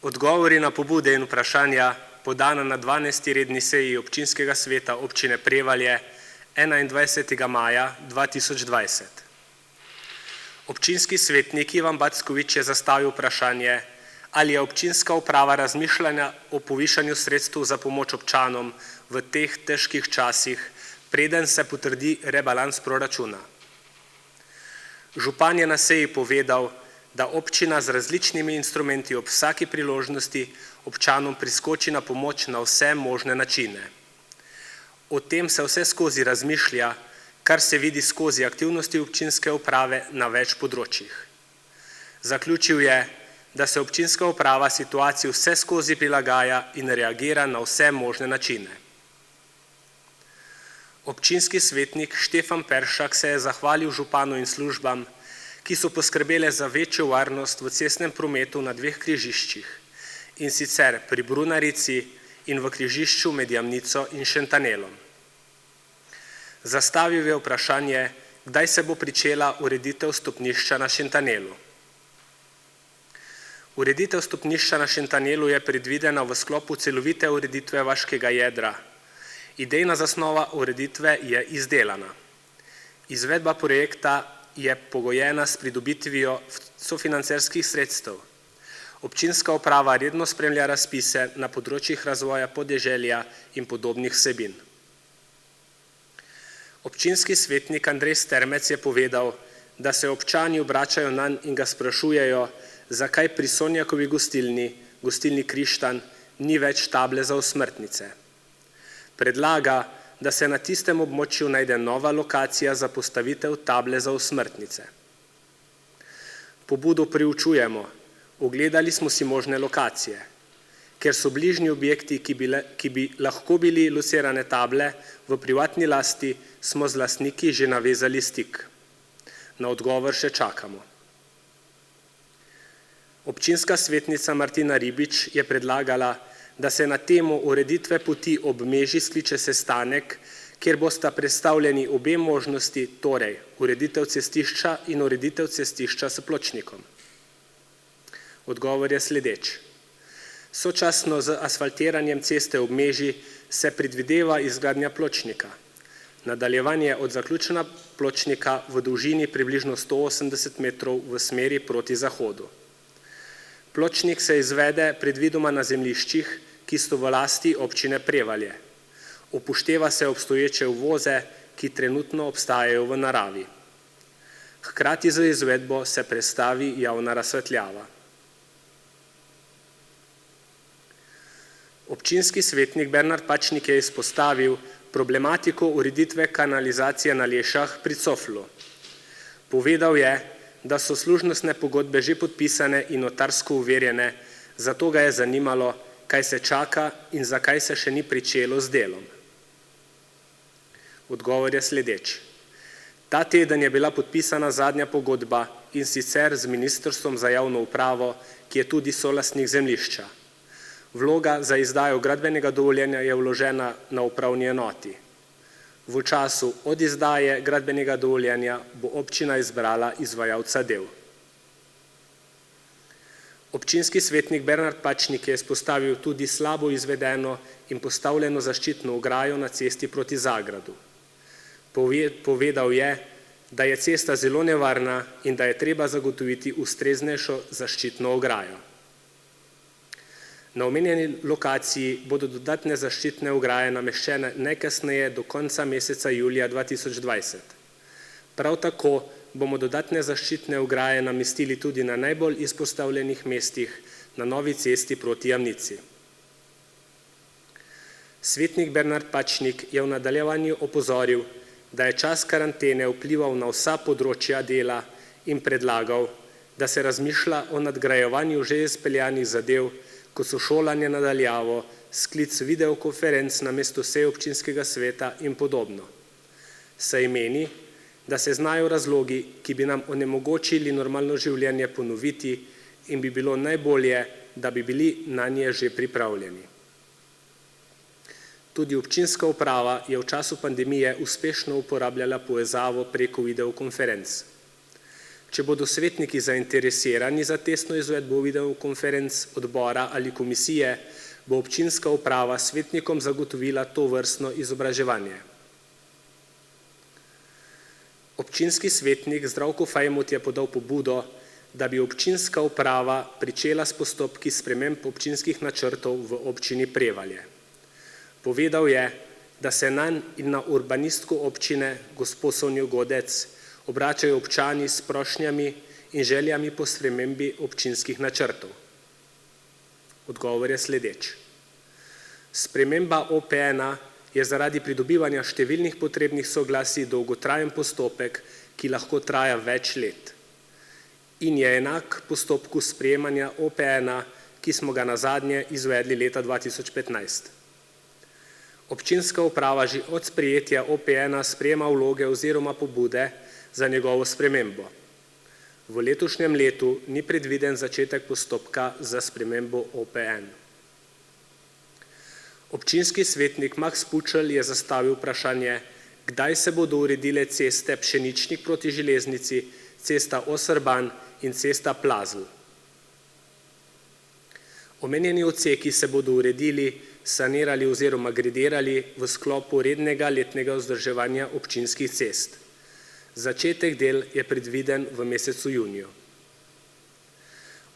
Odgovori na pobude in vprašanja podana na 12. redni seji Občinskega sveta občine Prevalje 21. maja 2020. Občinski svetnik Ivan Backovič je zastavil vprašanje, ali je občinska uprava razmišljala o povišanju sredstev za pomoč občanom v teh težkih časih, preden se potrdi rebalans proračuna. Župan je na seji povedal, da občina z različnimi instrumenti ob vsaki priložnosti občanom priskoči na pomoč na vse možne načine. O tem se vseskozi razmišlja, kar se vidi skozi aktivnosti občinske uprave na več področjih. Zaključil je, da se občinska uprava situaciji vseskozi prilagaja in reagira na vse možne načine. Občinski svetnik Štefan Peršak se je zahvalil županu in službam, ki so poskrbele za večjo varnost v cestnem prometu na dveh križiščih, in sicer pri Brunarici in v križišču med Jamnico in Šentanelom. Zastavil je vprašanje, kdaj se bo pričela ureditev stopnišča na Šentanelu. Ureditev stopnišča na Šentanelu je predvidena v sklopu celovite ureditve vaškega jedra. Idejna zasnova ureditve je izdelana. Izvedba projekta je pogojena s pridobitvijo sofinancerskih sredstev. Občinska uprava redno spremlja razpise na področjih razvoja podeželja in podobnih vsebin. Občinski svetnik Andrej Strmec je povedal, da se občani obračajo nanj in ga sprašujejo, zakaj pri Sonjakovi gostilni Krištan, ni več table za osmrtnice. Predlaga, da se na tistem območju najde nova lokacija za postavitev table za osmrtnice. Pobudo preučujemo, ogledali smo si možne lokacije. Ker so bližnji objekti, ki bi lahko bili locirane table, v privatni lasti, smo z lastniki že navezali stik. Na odgovor še čakamo. Občinska svetnica Martina Ribič je predlagala, da se na temo ureditve poti ob Meži skliče sestanek, kjer bosta predstavljeni obe možnosti, torej ureditev cestišča in ureditev cestišča s pločnikom. Odgovor je sledeč. Sočasno z asfaltiranjem ceste ob Meži se predvideva izgradnja pločnika. Nadaljevanje od zaključka pločnika v dolžini približno 180 metrov v smeri proti zahodu. Pločnik se izvede predvidoma na zemljiščih, ki so v lasti občine Prevalje. Upošteva se obstoječe uvoze, ki trenutno obstajajo v naravi. Hkrati z izvedbo se prestavi javna razsvetljava. Občinski svetnik Bernard Pačnik je izpostavil problematiko ureditve kanalizacije na Lešah pri Coflu. Povedal je, da so služnostne pogodbe že podpisane in notarsko overjene, zato ga je zanimalo, kaj se čaka in zakaj se še ni pričelo z delom. Odgovor je sledeč. Ta teden je bila podpisana zadnja pogodba, in sicer z Ministrstvom za javno upravo, ki je tudi solastnik zemljišča. Vloga za izdajo gradbenega dovoljenja je vložena na upravni enoti. V času od izdaje gradbenega dovoljenja bo občina izbrala izvajalca del. Občinski svetnik Bernard Pačnik je izpostavil tudi slabo izvedeno in postavljeno zaščitno ograjo na cesti proti Zagradu. Povedal je, da je cesta zelo nevarna in da je treba zagotoviti ustreznejšo zaščitno ograjo. Na omenjeni lokaciji bodo dodatne zaščitne ograje nameščene najkasneje do konca meseca julija 2020. Prav tako bomo dodatne zaščitne ograje namestili tudi na najbolj izpostavljenih mestih na novi cesti proti Jamnici. Svetnik Bernard Pačnik je v nadaljevanju opozoril, da je čas karantene vplival na vsa področja dela in predlagal, da se razmišlja o nadgrajevanju že izpeljanih zadev, kot so šolanje na daljavo, sklic videokonferenc namesto sej občinskega sveta in podobno. Saj meni, da se znajo razlogi, ki bi nam onemogočili normalno življenje, ponoviti in bi bilo najbolje, da bi bili nanje že pripravljeni. Tudi občinska uprava je v času pandemije uspešno uporabljala povezavo preko videokonferenc. Če bodo svetniki zainteresirani za testno izvedbo videokonferenc odbora ali komisije, bo občinska uprava svetnikom zagotovila tovrstno izobraževanje. Občinski svetnik Zdravko Fajmut je podal pobudo, da bi občinska uprava pričela s postopki sprememb občinskih načrtov v občini Prevalje. Povedal je, da se nanj in na urbanistko občine, gospo Sonjo Godec, obračajo občani s prošnjami in željami po spremembi občinskih načrtov. Odgovor je sledeč. Sprememba OPN je zaradi pridobivanja številnih potrebnih soglasij dolgotrajen postopek, ki lahko traja več let. In je enak postopku sprejemanja OPN, ki smo ga nazadnje izvedli leta 2015. Občinska uprava že od sprejetja OPN sprejema vloge oziroma pobude za njegovo spremembo. V letošnjem letu ni predviden začetek postopka za spremembo OPN. Občinski svetnik Maks Pučelj je zastavil vprašanje, kdaj se bodo uredile ceste Pšeničnik proti železnici, cesta Osrban in cesta Plazl. Omenjeni odseki se bodo uredili, sanirali oziroma gredirali v sklopu rednega letnega vzdrževanja občinskih cest. Začetek del je predviden v mesecu juniju.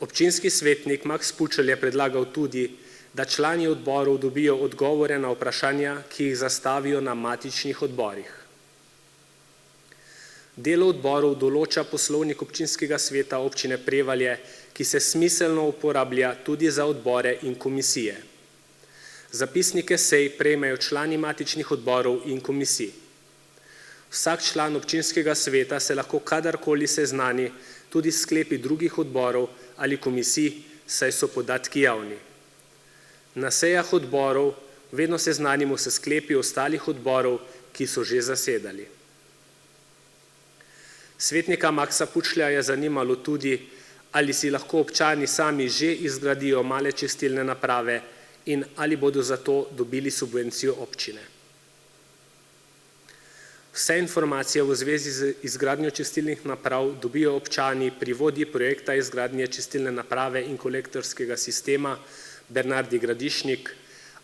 Občinski svetnik Maks Pučelj je predlagal tudi, da člani odborov dobijo odgovore na vprašanja, ki jih zastavijo na matičnih odborih. Delo odborov določa poslovnik občinskega sveta občine Prevalje, ki se smiselno uporablja tudi za odbore in komisije. Zapisnike sej prejmejo člani matičnih odborov in komisij. Vsak član občinskega sveta se lahko kadarkoli seznani tudi s sklepi drugih odborov ali komisij, saj so podatki javni. Na sejah odborov vedno seznanimo s sklepi ostalih odborov, ki so že zasedali. Svetnika Maksa Pučlja je zanimalo tudi, ali si lahko občani sami že izgradijo male čistilne naprave in ali bodo za to dobili subvencijo občine. Vse informacije v zvezi z izgradnjo čistilnih naprav dobijo občani pri vodji projekta izgradnje čistilne naprave in kolektorskega sistema Bernardi Gradišnik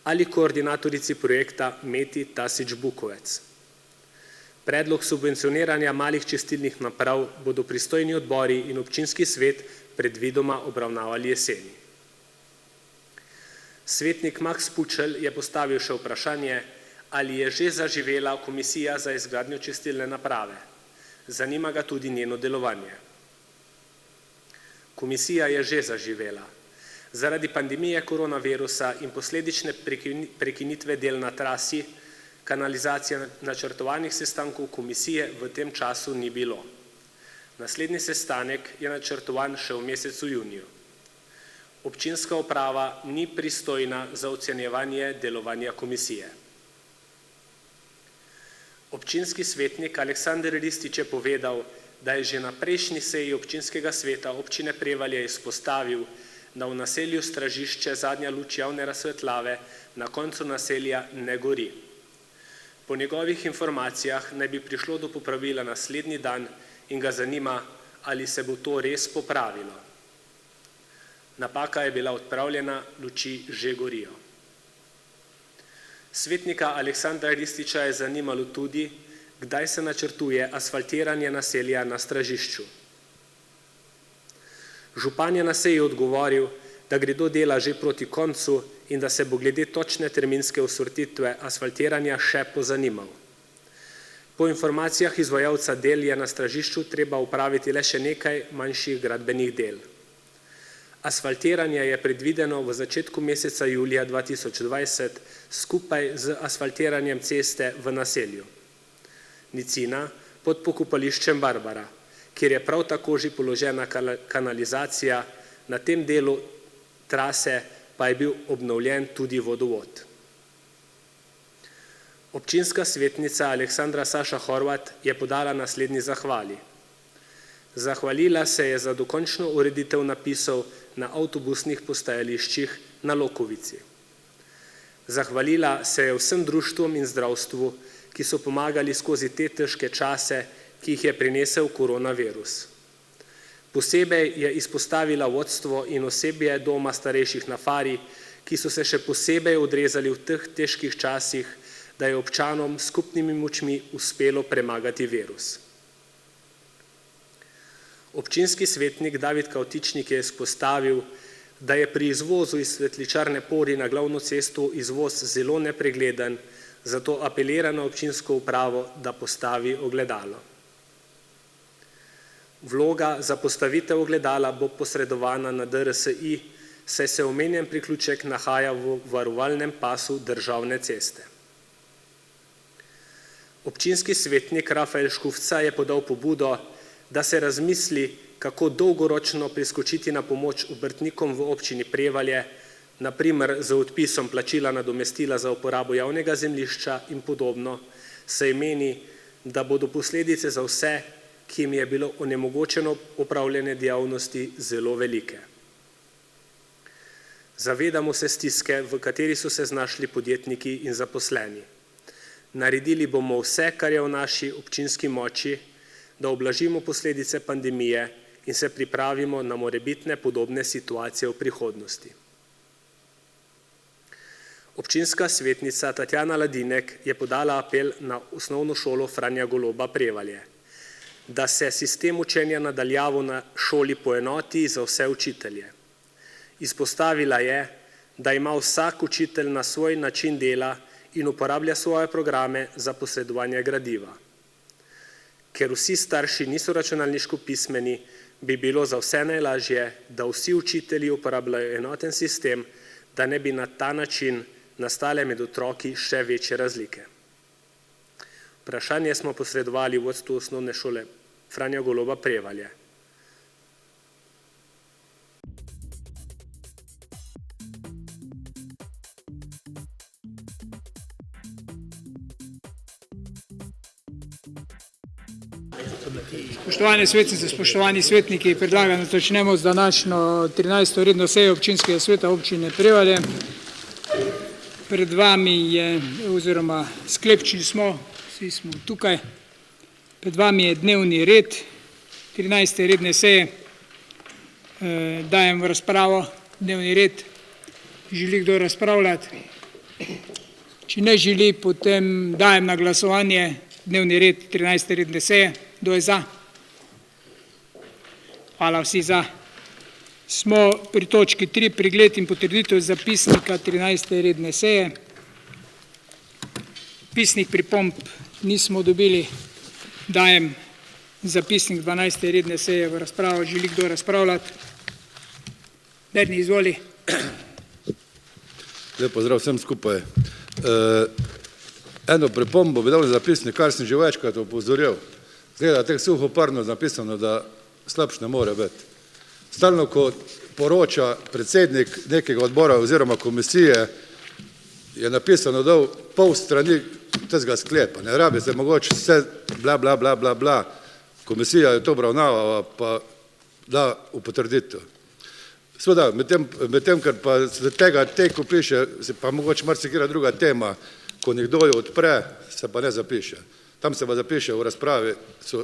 ali koordinatorici projekta Meti Tasič Bukovec. Predlog subvencioniranja malih čistilnih naprav bodo pristojni odbori in občinski svet predvidoma obravnavali jeseni. Svetnik Maks Pučelj je postavil še vprašanje, ali je že zaživela komisija za izgradnjo čistilne naprave. Zanima ga tudi njeno delovanje. Komisija je že zaživela. Zaradi pandemije koronavirusa in posledične prekinitve del na trasi, kanalizacije načrtovanih sestankov komisije v tem času ni bilo. Naslednji sestanek je načrtovan še v mesecu juniju. Občinska uprava ni pristojna za ocenjevanje delovanja komisije. Občinski svetnik Aleksander Ristič je povedal, da je že na prejšnji seji občinskega sveta občine Prevalje izpostavil, da v naselju Stražišče zadnja luč javne razsvetljave na koncu naselja ne gori. Po njegovih informacijah naj bi prišlo do popravila naslednji dan in ga zanima, ali se bo to res popravilo. Napaka je bila odpravljena, luči že gorijo. Svetnika Aleksandra Rističa je zanimalo tudi, kdaj se načrtuje asfaltiranje naselja na Stražišču. Župan je na seji odgovoril, da gredo dela že proti koncu in da se bo glede točne terminske usmrtitve asfaltiranja še pozanimal. Po informacijah izvajalca del je na Stražišču treba upraviti le še nekaj manjših gradbenih del. Asfaltiranje je predvideno v začetku meseca julija 2020 skupaj z asfaltiranjem ceste v naselju Nicina pod pokopališčem Barbara, kjer je prav tako že položena kanalizacija, na tem delu trase pa je bil obnovljen tudi vodovod. Občinska svetnica Aleksandra Saša Horvat je podala naslednji zahvali. Zahvalila se je za dokončno ureditev napisov na avtobusnih postajališčih na Lokovici. Zahvalila se je vsem društvom in zdravstvu, ki so pomagali skozi te težke čase, ki jih je prinesel koronavirus. Posebej je izpostavila vodstvo in osebje doma starejših na Fari, ki so se še posebej odrezali v teh težkih časih, da je občanom s skupnimi močmi uspelo premagati virus. Občinski svetnik David Kavtičnik je izpostavil, da je pri izvozu iz Svetličarne Pori na glavno cesto izvoz zelo nepregleden, zato apelira na občinsko upravo, da postavi ogledalo. Vloga za postavitev ogledala bo posredovana na DRSI, saj se omenjen priključek nahaja v varovalnem pasu državne ceste. Občinski svetnik Rafael Škufca je podal pobudo, da se razmisli, kako dolgoročno priskočiti na pomoč obrtnikom v občini Prevalje, na primer z odpisom plačila nadomestila za uporabo javnega zemljišča in podobno, saj meni, da bodo posledice za vse, ki jim je bilo onemogočeno opravljanje dejavnosti, zelo velike. Zavedamo se stiske, v kateri so se znašli podjetniki in zaposleni. Naredili bomo vse, kar je v naši občinski moči, da ublažimo posledice pandemije in se pripravimo na morebitne podobne situacije v prihodnosti. Občinska svetnica Tatjana Ladinek je podala apel na osnovno šolo Franja Goloba Prevalje, da se sistem učenja na daljavo na šoli poenoti za vse učitelje. Izpostavila je, da ima vsak učitelj na svoj način dela in uporablja svoje programe za posredovanje gradiva. Ker vsi starši niso računalniško pismeni, bi bilo za vse najlažje, da vsi učitelji uporabljajo enoten sistem, da ne bi na ta način nastale med otroki še večje razlike. Vprašanje smo posredovali vodstvu osnovne šole Franja Goloba Prevalje. Spoštovane svetnice, spoštovani svetniki, predlagam, da začnemo z današnjo 13. redno sejo občinskega sveta občine Prevalje. Pred vami je, oziroma sklepčni smo, vsi smo tukaj, pred vami je dnevni red 13. redne seje. Dajem v razpravo dnevni red. Želi kdo razpravljati? Če ne želi, potem dajem na glasovanje dnevni red 13. redne seje. Kdo je za? Hvala, vsi za. Smo pri točki 3, pregled in potrditev zapisnika 13. redne seje. Pisnih pripomb nismo dobili. Dajem zapisnik 12. redne seje v razpravo. Želi kdo razpravljati? Berni, izvoli. Lep pozdrav vsem skupaj. Eno pripombo bi dal na zapisnik, kar sem že večkrat opozoril. Zgleda tako suhoparno napisano, da slabš ne more biti. Stalno, ko poroča predsednik nekega odbora oziroma komisije, je napisano dal pol strani tega sklepa. Ne rabi se mogoče vse bla, bla, bla, bla, bla. Komisija je to obravnavala, pa da v potrditev. Seveda, medtem, ker pa z tega teku piše, se pa mogoče marsikera druga tema, ko nekdo jo odpre, se pa ne zapiše. Tam se pa zapiše v razpravi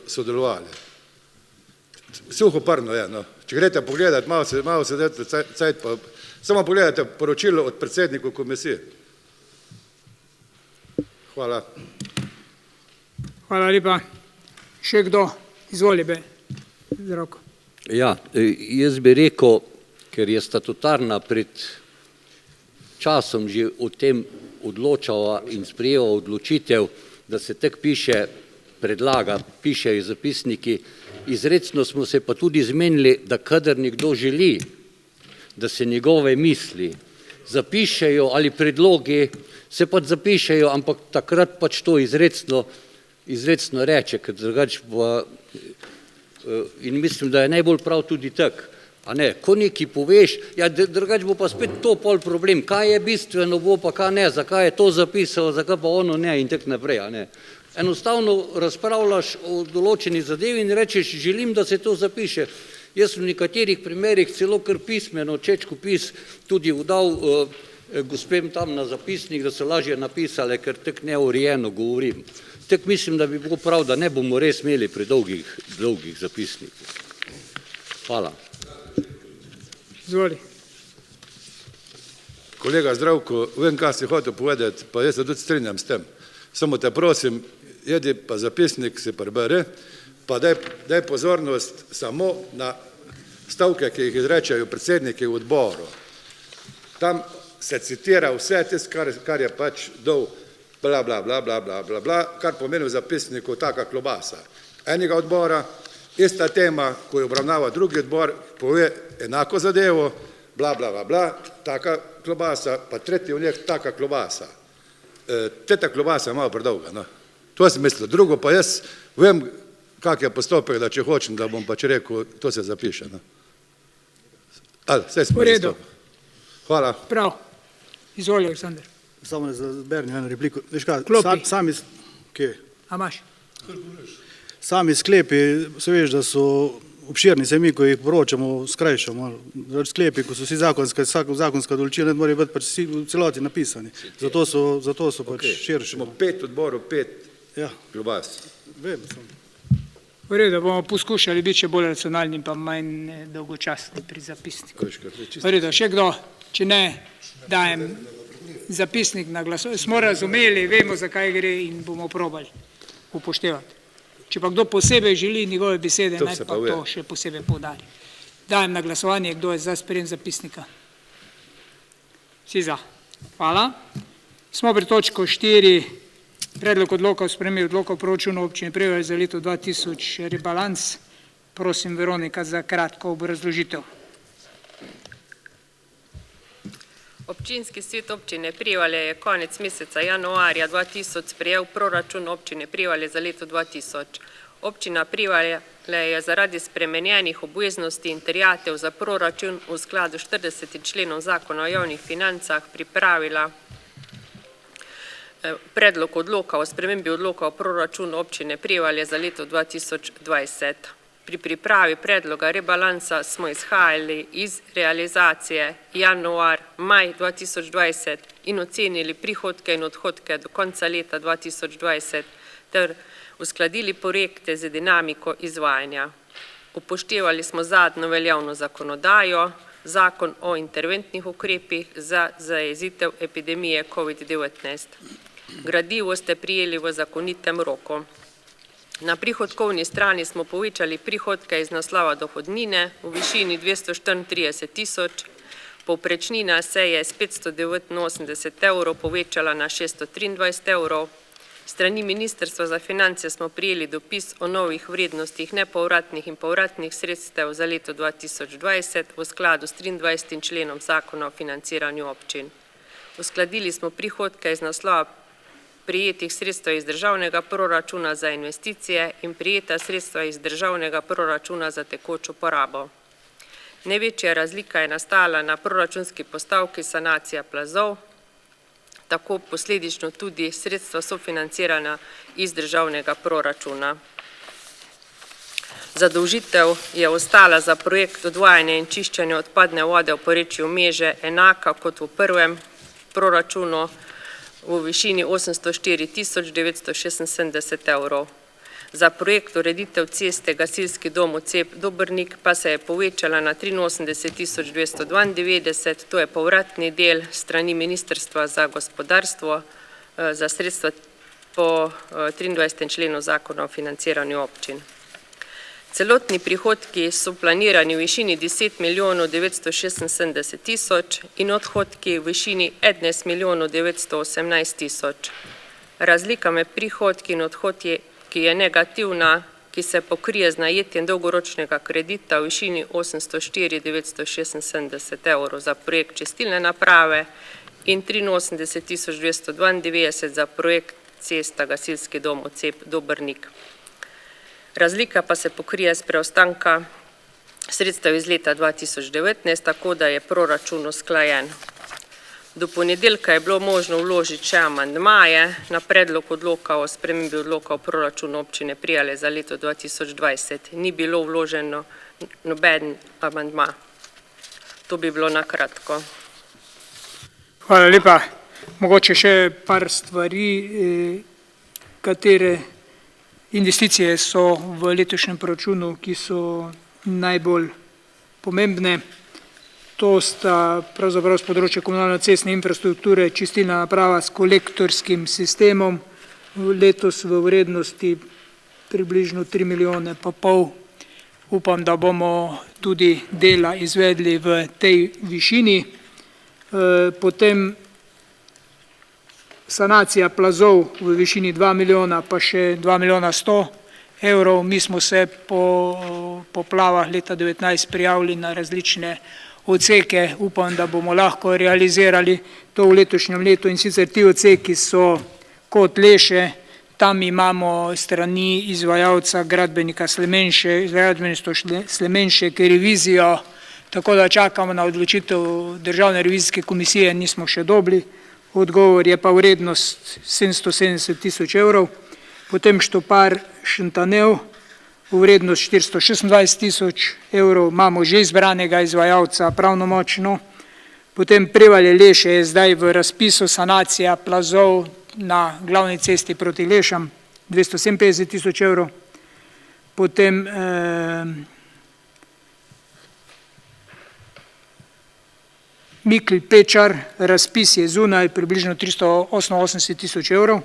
sodelovali. Suhoparno je, no. Če greste pogledati, malo se dajte cajt, pa samo pogledajte poročilo od predsednikov komisije. Hvala. Hvala lepa. Še kdo? Izvoli, Zdravko. Ja, jaz bi rekel, ker je statutarna pred časom že o tem odločala in sprejela odločitev, da se tak piše, predlaga, pišejo zapisniki. Izrecno smo se pa tudi zmenili, da kadar nekdo želi, da se njegove misli zapišejo ali predlogi, se pač zapišejo, ampak takrat pač to izrecno reče, ker drugače pa, in mislim, da je najbolj prav tudi tak. A ne, ko nekaj poveš, ja, drugače bo pa spet to pol problem, kaj je bistveno, bo pa kaj ne, zakaj je to zapisal, zakaj pa ono ne in tako naprej, a ne. Enostavno razpravljaš o določeni zadevi in rečeš, želim, da se to zapiše. Jaz v nekaterih primerih celo kar pismeno, čečkopis tudi vdal gospem tam na zapisnik, da so lažje napisale, ker tako neurejeno govorim. Tako mislim, da bi bilo prav, da ne bomo res imeli dolgih zapisnikov. Hvala. Izvoli. Kolega Zdravko, vem, kaj si hotel povedati, pa jaz se tudi strinjam s tem. Samo te prosim, jedi pa zapisnik, se prebere, pa daj pozornost samo na stavke, ki jih izrečajo predsedniki odborov. Tam se citira vse tisto, kar je pač dol bla, bla, bla, bla, bla, bla, bla, kar pomeni v zapisniku taka klobasa. Enega odbora, ista tema, ko je obravnava drugi odbor, pove enako zadevo, bla, bla, bla, bla, taka klobasa, pa tretji v njih taka klobasa. Teta klobasa je malo predolga, no. To sem mislil. Drugo pa jaz vem, kak je postopek, da če hočem, da bom pač rekel, to se zapiše, no. Vse smo isto. Hvala. Prav. Izvoli, Aleksandar. Samo za Berni eno repliko. Veš kaj, sami sklepi, se veš, da so obširni, se mi, ko jih poročamo, skrajšamo. Sklepi, ko so vsi zakonska določila, ne morajo biti pač vsi v celoti napisani. Zato so pač širši. Smo 5 odborov, 5 klobas. Vem, samo. V redu, bomo poskušali biti še bolj racionalni, pa manj dolgočasni pri zapisniku. V redu, še kdo? Če ne, dajem zapisnik na glasovanje. Smo razumeli, vemo, zakaj gre in bomo probali upoštevati. Če pa kdo posebej želi njegove besede, naj pa to še posebej poudari. Dajem na glasovanje, kdo je za sprejem zapisnika. Vsi za. Hvala. Smo pri točko 4. Predlog odloka o spremembi odloka o proračunu občine Prevalje za leto 2000 rebalans. Prosim, Veronika, za kratko obrazložitev. Občinski svet občine Prevalje je konec meseca januarja 2000 sprejel proračun občine Prevalje za leto 2000. Občina Prevalje je zaradi spremenjenih obveznosti in terjatev za proračun v skladu s 40. členom Zakona o javnih financah pripravila predlog odloka o spremembi odloka o proračunu občine Prevalje za leto 2020. Pri pripravi predloga rebalansa smo izhajali iz realizacije januar-maj 2020 in ocenili prihodke in odhodke do konca leta 2020 ter uskladili projekte z dinamiko izvajanja. Upoštevali smo zadnjo veljavno zakonodajo, zakon o interventnih ukrepih za zajezitev epidemije COVID-19. Gradivo ste prijeli v zakonitem roku. Na prihodkovni strani smo povečali prihodke iz naslova dohodnine v višini 234 tisoč, povprečnina se je s 589 evrov povečala na 623 evrov. Strani Ministrstva za finance smo prijeli dopis o novih vrednostih nepovratnih in povratnih sredstev za leto 2020 v skladu s 23. členom Zakona o financiranju občin. Uskladili smo prihodke iz naslova prijetih sredstev iz državnega proračuna za investicije in prijeta sredstva iz državnega proračuna za tekočo porabo. Največja razlika je nastala na proračunski postavki sanacija plazov, tako posledično tudi sredstva sofinancirana iz državnega proračuna. Zadolžitev je ostala za projekt odvajanja in čiščenja odpadne vode v porečju Meže enaka kot v prvem proračunu, v višini 804 tisoč 976 evrov. Za projekt ureditev ceste Gasilski dom Ocep Dobrnik pa se je povečala na 83 tisoč 292, to je povratni del strani Ministrstva za gospodarstvo za sredstva po 23. členu Zakona o financiranju občin. Celotni prihodki so planirani v višini 10 milijonov 976 tisoč in odhodki v višini 11 milijonov 918 tisoč. Razlika med prihodki in odhodki, ki je negativna, ki se pokrije z najetjem dolgoročnega kredita v višini 804 976 evrov za projekt čistilne naprave in 83 tisoč 292 za projekt cesta Gasilski dom Ocep Dobrnik. Razlika pa se pokrije s preostanka sredstev iz leta 2019, tako da je proračun usklajen. Do ponedeljka je bilo možno vložiti še amandmaje na predlog odloka o spremembi odloka o proračunu občine Prijale za leto 2020. Ni bilo vloženo noben amandma. To bi bilo na kratko. Hvala lepa. Mogoče še par stvari, katere investicije so v letošnjem proračunu, ki so najbolj pomembne. To sta pravzaprav z področja komunalno-cestne infrastrukture čistilna naprava s kolektorskim sistemom, letos v vrednosti približno 3,5 milijone. Upam, da bomo tudi dela izvedli v tej višini. Potem sanacija plazov v višini 2 milijona, pa še 2 milijona 100 evrov. Mi smo se po poplavah leta 2019 prijavili na različne odseke. Upam, da bomo lahko realizirali to v letošnjem letu, in sicer ti odseki so kot Leše, tam imamo strani izvajalca gradbenika Slemenšek revizijo, tako da čakamo na odločitev Državne revizijske komisije, nismo še dobili. Odgovor je pa vrednost 770 tisoč evrov. Potem Štopar Šentanev, vrednost 426 tisoč evrov, imamo že izbranega izvajalca pravnomočno. Potem Prevalje Leše je zdaj v razpisu sanacija plazov na glavni cesti proti Lešam, 257 tisoč evrov. Potem Mikl Pečar, razpis je zunaj, približno 388 tisoč evrov,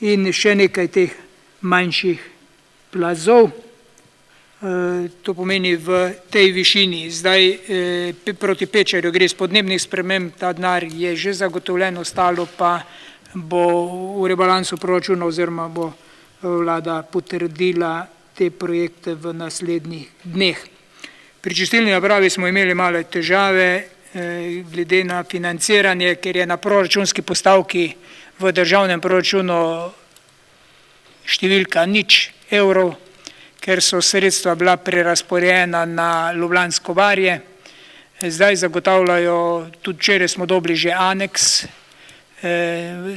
in še nekaj teh manjših plazov, to pomeni v tej višini. Zdaj proti Pečarju gre z podnebnih sprememb, ta denar je že zagotovljen, ostalo pa bo v rebalansu proračuna oziroma bo vlada potrdila te projekte v naslednjih dneh. Pri čistilni napravi smo imeli male težave glede na financiranje, ker je na proračunski postavki v državnem proračunu številka 0 evrov, ker so sredstva bila prerazporejena na Ljubljansko barje. Zdaj zagotavljajo, tudi včeraj smo dobili že aneks,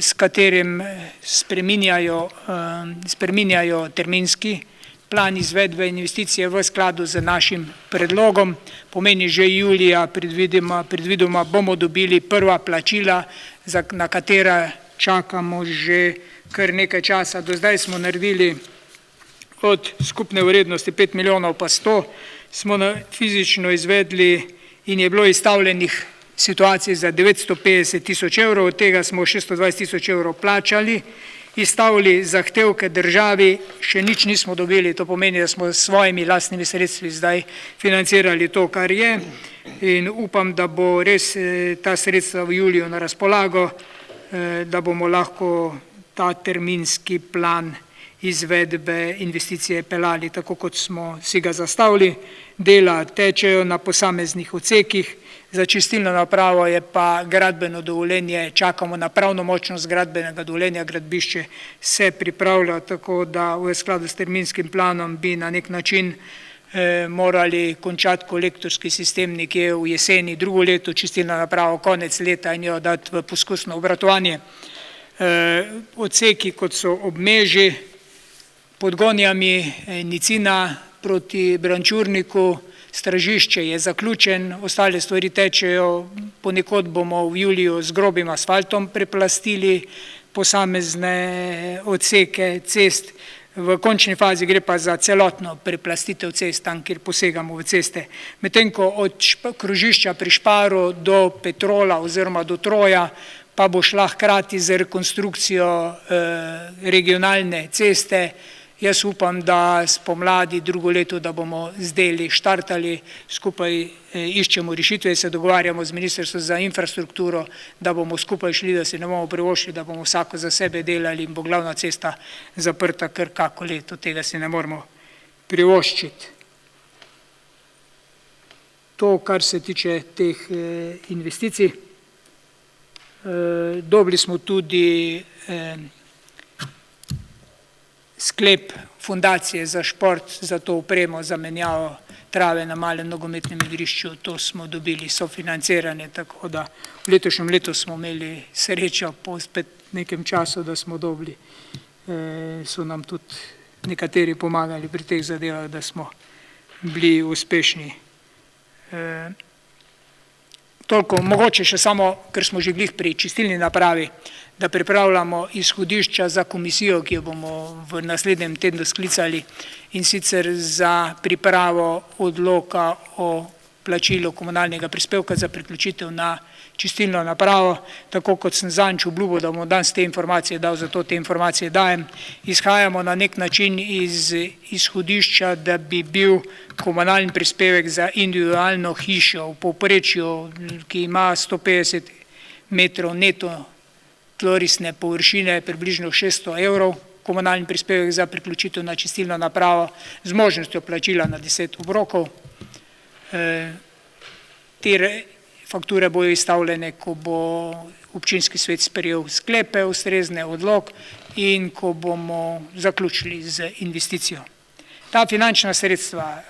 s katerim spreminjajo terminski plan izvedbe investicije v skladu z našim predlogom. Pomeni, že julija predvidoma bomo dobili prva plačila, na katera čakamo že kar nekaj časa. Do zdaj smo naredili od skupne vrednosti 5 milijonov pa 100, smo fizično izvedli in je bilo izstavljenih situacij za 950 tisoč evrov, od tega smo 620 tisoč evrov plačali, izstavili zahtevke državi, še nič nismo dobili, to pomeni, da smo s svojimi lastnimi sredstvi zdaj financirali to, kar je, in upam, da bo res ta sredstva v juliju na razpolago, da bomo lahko ta terminski plan izvedbe investicije peljali tako, kot smo si ga zastavili. Dela tečejo na posameznih odsekih, za čistilno napravo je pa gradbeno dovoljenje, čakamo na pravnomočnost gradbenega dovoljenja, gradbišče se pripravlja, tako da v skladu s terminskim planom bi na nek način morali končati kolektorski sistem nekje v jeseni, drugo leto, čistilna naprava konec leta in jo dati v poskusno obratovanje. Odseki, kot so ob Meži, pod Gonjami, Nicina proti Brančurniku, stražišče je zaključen, ostale stvari tečejo, ponekod bomo v juliju z grobim asfaltom preplastili posamezne odseke cest, v končni fazi gre pa za celotno preplastitev cest, tam, kjer posegamo v ceste. Medtem ko od krožišča pri Šparu do Petrola oziroma do Troja pa bo šla hkrati z rekonstrukcijo regionalne ceste. Jaz upam, da spomladi drugo leto, da bomo z deli štartali, skupaj iščemo rešitve, se dogovarjamo z Ministrstvom za infrastrukturo, da bomo skupaj šli, da se ne bomo privoščili, da bomo vsako za sebe delali in bo glavna cesta zaprta kar kako leto, tega se ne moramo privoščiti. To, kar se tiče teh investicij, dobili smo tudi sklep fundacije za šport, za to opremo, za menjavo trave na malem nogometnem igrišču, to smo dobili sofinanciranje, tako da v letošnjem letu smo imeli srečo po spet nekem času, da smo dobili, so nam tudi nekateri pomagali pri teh zadevah, da smo bili uspešni. Toliko, mogoče še samo, ker smo že glih pri čistilni napravi, da pripravljamo izhodišča za komisijo, ki jo bomo v naslednjem tednu sklicali, in sicer za pripravo odloka o plačilu komunalnega prispevka za priključitev na čistilno napravo, tako kot sem zadnjič obljubil, da bomo danes te informacije dal, zato te informacije dajem. Izhajamo na nek način iz izhodišča, da bi bil komunalni prispevek za individualno hišo v povprečju, ki ima 150 metrov neto tlorisne površine, približno 600 evrov, komunalni prispevek za priključitev na čistilno napravo z možnostjo plačila na 10 obrokov. Te fakture bojo izstavljene, ko bo občinski svet sprejel sklepe, ustrezne odlok in ko bomo zaključili z investicijo. Ta finančna sredstva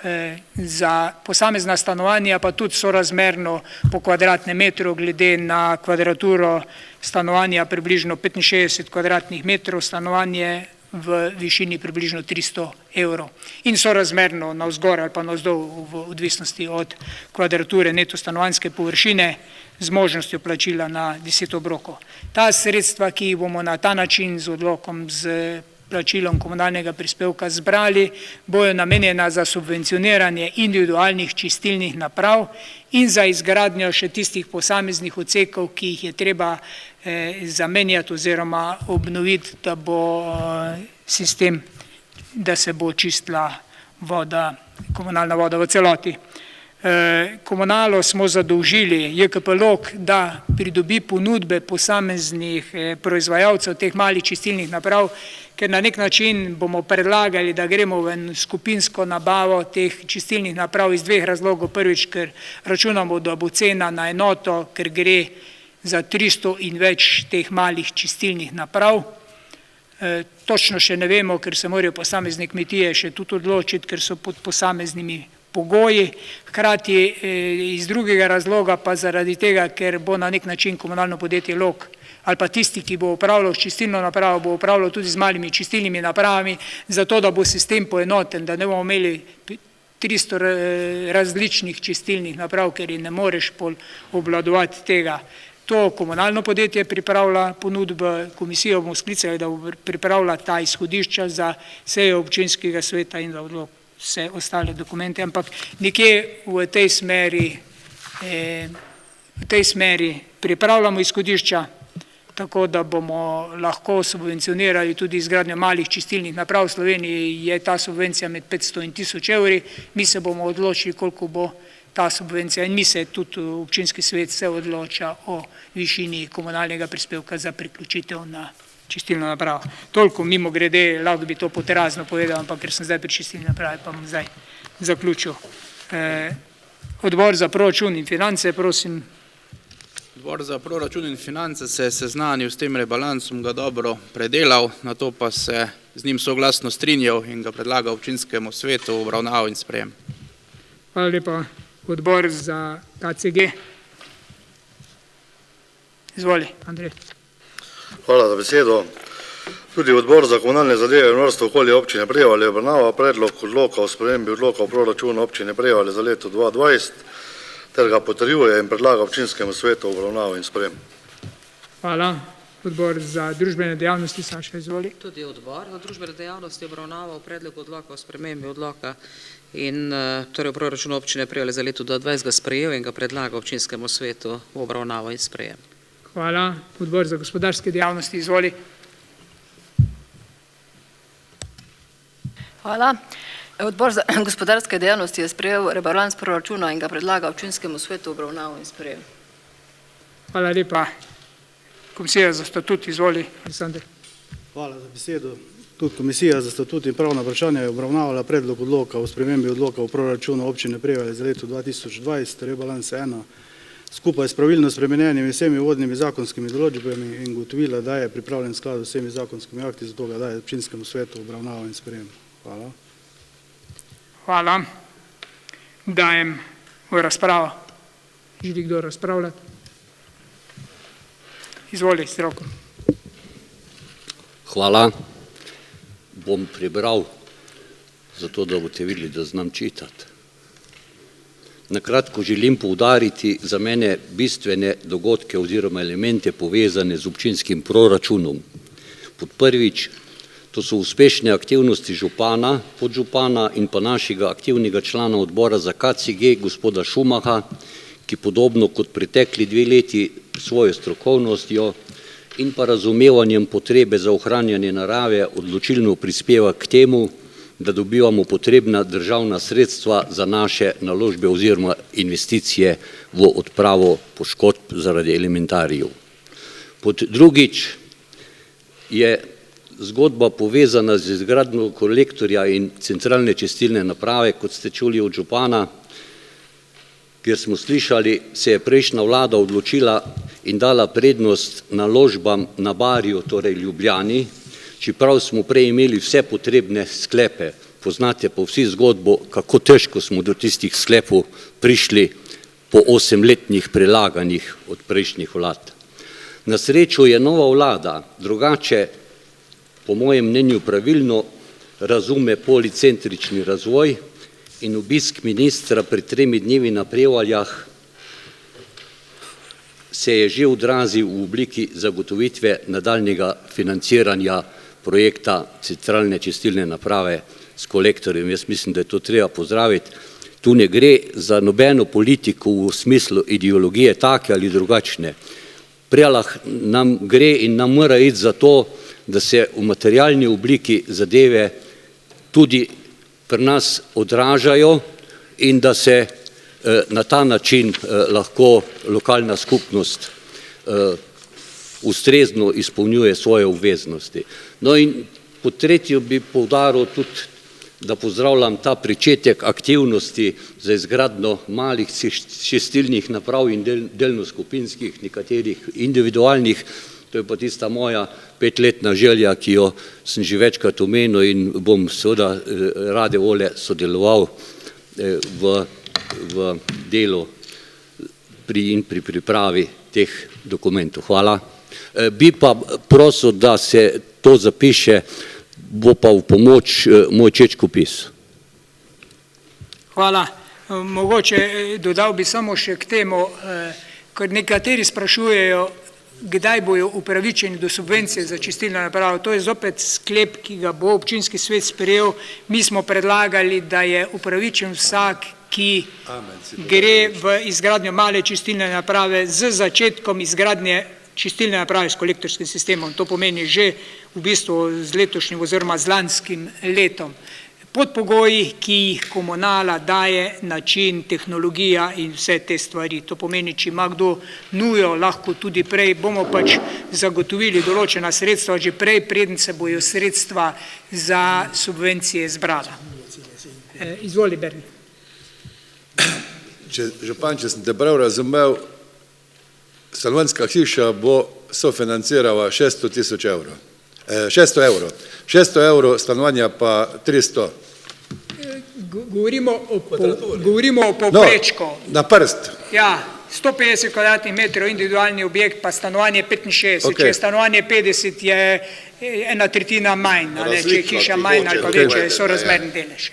za posamezna stanovanja pa tudi sorazmerno po kvadratnem metru glede na kvadraturo stanovanja približno 65 kvadratnih metrov, stanovanje v višini približno 300 evrov in sorazmerno navzgor ali pa navzdol v odvisnosti od kvadrature neto stanovanjske površine z možnostjo plačila na 10 obrokov. Ta sredstva, ki jih bomo na ta način z odlokom z plačilom komunalnega prispevka zbrali, bojo namenjena za subvencioniranje individualnih čistilnih naprav in za izgradnjo še tistih posameznih odsekov, ki jih je treba zamenjati oziroma obnoviti, da bo sistem, da se bo čistila voda, komunalna voda v celoti. Komunalo smo zadolžili JKP Log, da pridobi ponudbe posameznih proizvajalcev teh malih čistilnih naprav, ker na nek način bomo predlagali, da gremo v skupinsko nabavo teh čistilnih naprav iz dveh razlogov. Prvič, ker računamo, da bo cena na enoto, ker gre za 300 in več teh malih čistilnih naprav. Točno še ne vemo, ker se morajo posamezne kmetije še tudi odločiti, ker so pod posameznimi pogoji, hkrati iz drugega razloga pa zaradi tega, ker bo na nek način komunalno podjetje Log ali pa tisti, ki bo upravljal s čistilno napravo, bo upravljal tudi z malimi čistilnimi napravami, zato da bo sistem poenoten, da ne bomo imeli 300 različnih čistilnih naprav, ker ne moreš obvladovati tega. To komunalno podjetje pripravlja ponudbo, komisijo bomo sklicali, da bo pripravila ta izhodišča za sejo občinskega sveta in za odlok vse ostale dokumente, ampak nekje v tej smeri pripravljamo izhodišča, tako da bomo lahko subvencionirali tudi izgradnjo malih čistilnih naprav. V Sloveniji je ta subvencija med 500 in 1000 evri, mi se bomo odločili, koliko bo ta subvencija in mi se tudi občinski svet se odloča o višini komunalnega prispevka za priključitev na čistilno napravo. Toliko mimo grede, lahko bi to poterazno povedal, ampak ker sem zdaj pri čistilni napravi, pa bom zdaj zaključil. Odbor za proračun in finance, prosim. Odbor za proračun in finance se je seznanil s tem rebalansom, ga dobro predelal, na to pa se z njim soglasno strinjal in ga predlaga občinskemu svetu v obravnavo in sprejem. Hvala lepa. Odbor za KCG. Izvoli, Andrej. Hvala za besedo. Tudi odbor za komunalne zadeve in varstvo okolja občine Prevalje obravnava predlog odloka o spremembi odloka o proračunu občine Prevalje za leto 2020 ter ga potrjuje in predlaga občinskemu svetu obravnavo in sprejem. Hvala. Odbor za družbene dejavnosti, Saša, izvoli. Tudi odbor za družbene dejavnosti obravnaval predlog odloka o spremembi odloka in torej v proračunu občine Prevalje za leto 2020 ga sprejel in ga predlaga občinskemu svetu v obravnavo in sprejem. Hvala. Odbor za gospodarske dejavnosti, izvoli. Hvala. Odbor za gospodarske dejavnosti je sprejel rebalans proračuna in ga predlaga občinskemu svetu obravnavo in sprejem. Hvala lepa. Komisija za statut, izvoli, Aleksandr. Hvala za besedo. Tudi Komisija za statut in pravna vprašanja je obravnavala predlog odloka o spremembi odloka o proračunu občine Prevalje za leto 2020, rebalans 1, skupaj s pravilno spremenjenimi vsemi vodnimi zakonskimi določbami in ugotovila, da je pripravljen v skladu s vsemi zakonskimi akti, zato ga daje občinskemu svetu obravnavo in sprejem. Hvala. Hvala. Dajem v razpravo. Želi kdo razpravljati? Izvoli, Zdravko. Hvala. Bom prebral, zato da boste videli, da znam čitati. Nakratko želim poudariti za mene bistvene dogodke oziroma elemente povezane z občinskim proračunom. Pod prvič, to so uspešne aktivnosti župana, podžupana in pa našega aktivnega člana odbora za KCG, gospoda Šumaha, ki podobno kot pretekli 2 leti svojo strokovnostjo in pa razumevanjem potrebe za ohranjanje narave odločilno prispeva k temu, da dobivamo potrebna državna sredstva za naše naložbe oziroma investicije v odpravo poškodb zaradi elementarjev. Pod drugič je zgodba povezana z izgradnjo kolektorja in centralne čistilne naprave, kot ste čuli od župana, kjer smo slišali, se je prejšnja vlada odločila in dala prednost naložbam na Barju, torej Ljubljani, čeprav smo prej imeli vse potrebne sklepe. Poznate pa vsi zgodbo, kako težko smo do tistih sklepov prišli po 8-letnih prelaganjih od prejšnjih vlad. Na srečo je nova vlada drugače, po mojem mnenju pravilno, razume policentrični razvoj in obisk ministra pred 3 dnevi na Prevaljah se je že odrazil v obliki zagotovitve nadaljnjega financiranja projekta centralne čistilne naprave s kolektorjem. Jaz mislim, da je to treba pozdraviti. Tu ne gre za nobeno politiko v smislu ideologije take ali drugačne. Prej nam gre in nam mora iti za to, da se v materialni obliki zadeve tudi pri nas odražajo in da se na ta način lahko lokalna skupnost ustrezno izpolnjuje svoje obveznosti. No in pod tretjo bi poudaril tudi, da pozdravljam ta pričetek aktivnosti za izgradnjo malih čistilnih naprav in delno skupinskih, nekaterih individualnih. To je pa tista moja 5-letna želja, ki jo sem že večkrat omenil in bom seveda rade volje sodeloval v delu pri pripravi teh dokumentov. Hvala. Bi pa prosil, da se to zapiše, bo pa v pomoč moj čečkopis. Hvala. Mogoče dodal bi samo še k temu, ker nekateri sprašujejo, kdaj bojo upravičeni do subvencije za čistilno napravo. To je zopet sklep, ki ga bo občinski svet sprejel. Mi smo predlagali, da je upravičen vsak, ki gre v izgradnjo male čistilne naprave z začetkom izgradnje čistilne naprave s kolektorskim sistemom. To pomeni že v bistvu z letošnjim oziroma z lanskim letom. Pod pogoji, ki jih komunala daje, način, tehnologija in vse te stvari. To pomeni, če ima kdo nujo, lahko tudi prej, bomo pač zagotovili določena sredstva, že prej, preden se bojo sredstva za subvencije zbrala. Izvoli, Berni. Župan, če sem te prav razumel, stanovanjska hiša bo sofinancirala 600.000 evrov. 600 evrov. 600 evrov, stanovanja pa 300. Govorimo o povprečku. Na prst. Ja, 150 kvadratnih metrov individualni objekt, pa stanovanje 65. Če je stanovanje 50, je 1/3 manj, če je hiša manj ali pa večja, je sorazmerni delež.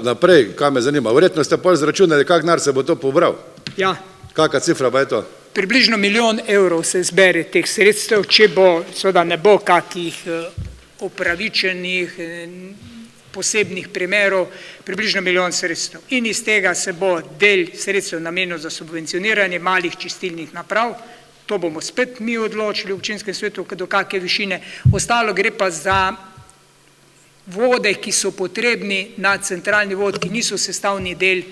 Naprej, kaj me zanima, verjetno ste pol zračunali, kak denar se bo to pobral? Ja. Kaka cifra pa je to? Približno 1 milijon evrov se zbere teh sredstev, če bo, seveda ne bo kakih opravičenih, posebnih primerov, približno 1 milijon sredstev. In iz tega se bo del sredstev namenil za subvencioniranje malih čistilnih naprav, to bomo spet mi odločili v občinskem svetu, do kakšne višine. Ostalo gre pa za vode, ki so potrebni na centralni vod, ki niso sestavni del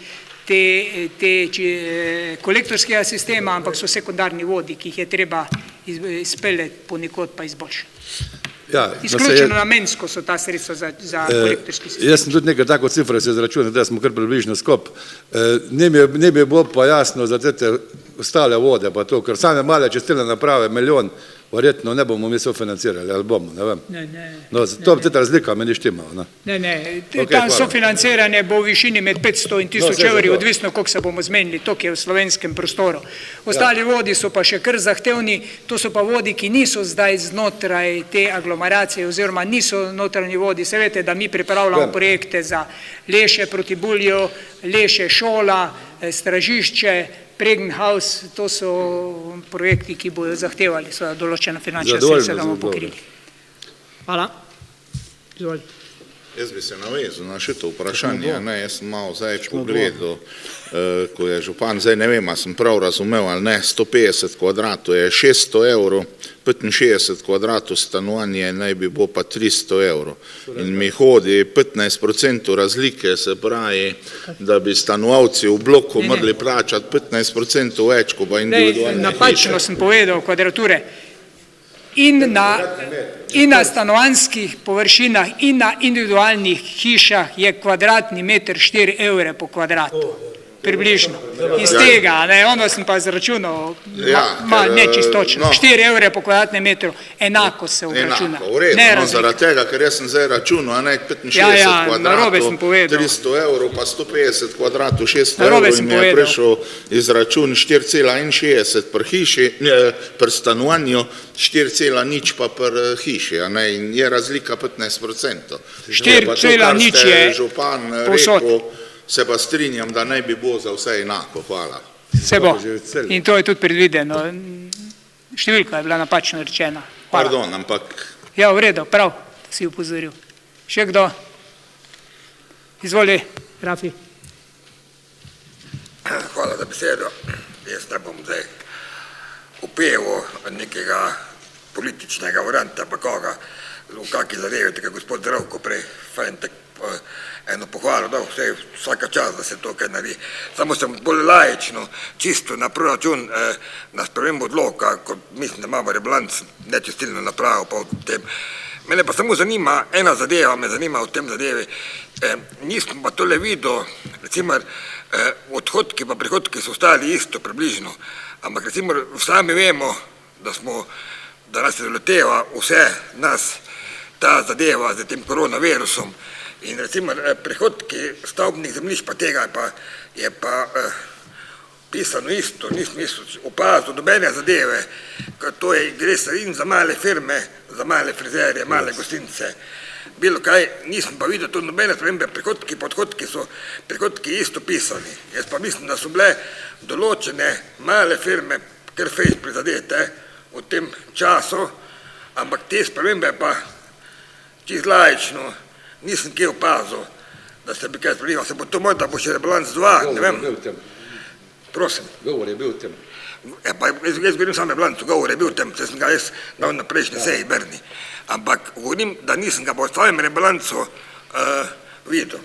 kolektorskega sistema, ampak so sekundarni vodi, ki jih je treba izpeljati ponekod pa izboljšati. Ja, Izključeno namensko so ta sredstva za kolektorski sistem. Jaz sem tudi nekaj tako cifre se izračunal, da smo kar približno skop. Ne mi je bilo pa jasno za te ostale vode, pa to, ker same male čistilne naprave, milijon, verjetno ne bomo mi sofinancirali, ali bomo, ne vem. No, to ta razlika me ni štimala. Ne, tam sofinanciranje bo v višini med 500 in 1000 evri, odvisno, koliko se bomo zmenili, to je v slovenskem prostoru. Ostali vodi so pa še kar zahtevni, to so pa vodi, ki niso zdaj znotraj te aglomeracije oziroma niso notranji vodi. Se veste, da mi pripravljamo projekte za Leše proti Bulju, Leše šola, stražišče, Pregenhaus, to so projekti, ki bodo zahtevali določena finančna sredstva, da bomo pokrili. Hvala. Izvolite. Jaz bi se navezal na še to vprašanje, jaz sem malo zdaj pogledal, ko je župan, zdaj ne vem, a sem prav razumel ali ne, 150 kvadratov je 600 evrov, 65 kvadratov stanovanje naj bi bo pa 300 evrov. In mi hodi 15% razlike, se pravi, da bi stanovalci v bloku morali plačati 15% več, ko pa individualne hiše. Napačno sem povedal kvadrature. In na stanovanjskih površinah in na individualnih hišah je kvadratni meter 4 evre po kvadratu. Približno. Iz tega, ono sem pa izračunal, nečistočno. 4 evre po kvadratnem metru, enako se obračuna. Enako, v redu, zaradi tega, ker jaz sem zdaj računal, 65 kvadratov, 300 evrov, pa 150 kvadratov, 600 evrov in mi je prišel izračun 4,61 per hiši, per stanovanju, 4,0 pa per hiši, in je razlika 15%. 4,0 je posod. Se pa strinjam, da naj bi bilo za vse enako. Hvala. Se bo. In to je tudi predvideno. Številka je bila napačno rečena. Pardon, ampak... Ja, v redu, prav, si upozoril. Še kdo? Izvoli, Rafi. Hvala za besedo. Jaz ne bom zdaj upeval nekega političnega varianta, pa koga, v kakšni zadevi, tako gospod Zdravko prej, fajn tako eno pohvalo, da vsaka čas, da se to kaj naredi. Samo sem bolj laično, čisto na proračun, na spremembo odloka, ko mislim, da imamo rebalans nečistilno napravo pa v tem. Mene pa samo zanima, ena zadeva me zanima v tem zadevi, nisem pa tole videl, recimo, odhodki pa prihodki so ostali isto približno, ampak recimo sami vemo, da nas je doleteva vse nas ta zadeva z tem koronavirusom. In recimo prihodki stavbnih zemljišč pa tega je pa pisano isto, nisem opazil dobene zadeve, to je gre se in za male firme, za male frizerje, male gostince, bilo kaj, nisem pa videl to nobene spremembe, prihodki pa odhodki so prihodki isto pisani. Jaz pa mislim, da so bile določene male firme, kar fejs prizadete v tem času, ampak te spremembe pa čisto laično nisem kje opazil, da se bi kaj spremenil. Se bo to morda bo še rebalans 2, ne vem. Govor je bil v tem. Prosim. Govor je bil v tem. Jaz govorim samo rebalansu, govor je bil v tem, se sem ga jaz dal na prejšnji seji Berni. Ampak govorim, da nisem ga po svojem rebalansu videl.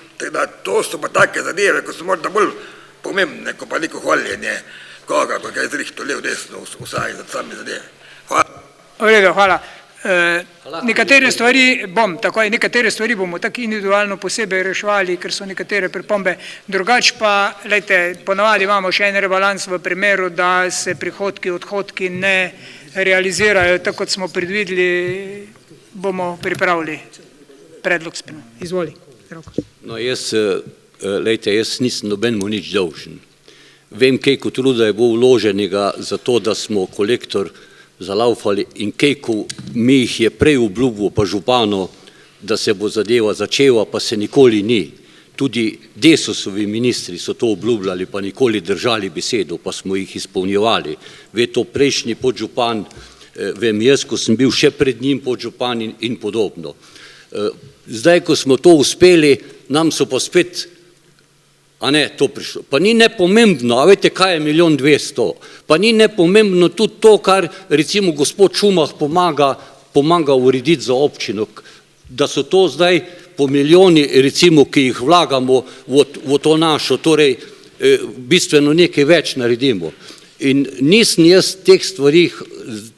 To so pa take zadeve, ko so morda bolj pomembne, ko pa neko hvaljenje koga, ko kaj zrihto lev desno vsaj za sami zadeve. Hvala. V redu, hvala. Nekatere stvari bomo tako individualno posebej reševali, ker so nekatere pripombe. Drugač pa, ponavadi imamo še en rebalans v primeru, da se prihodki, odhodki ne realizirajo, tako kot smo predvideli, bomo pripravili predlog sprememb. Izvoli. No, jaz nisem nobenemu nič dolžen. Vem, koliko truda je bilo vloženega za to, da smo kolektor zalaufali in koliko mi jih je prej obljubil pa župano, da se bo zadeva začela, pa se nikoli ni. Tudi Desusovi ministri so to obljubljali, pa nikoli držali besedo, pa smo jih izpolnjevali. Ve to prejšnji podžupan, vem jaz, ko sem bil še pred njim podžupan in podobno. Zdaj, ko smo to uspeli, nam so pa spet to prišlo. Pa ni nepomembno, a veste, kaj je 1 200 000, pa ni nepomembno tudi to, kar recimo gospod Šumah pomaga urediti za občino, da so to zdaj po milijoni, recimo, ki jih vlagamo v to našo, torej bistveno nekaj več naredimo. In nisem jaz teh stvari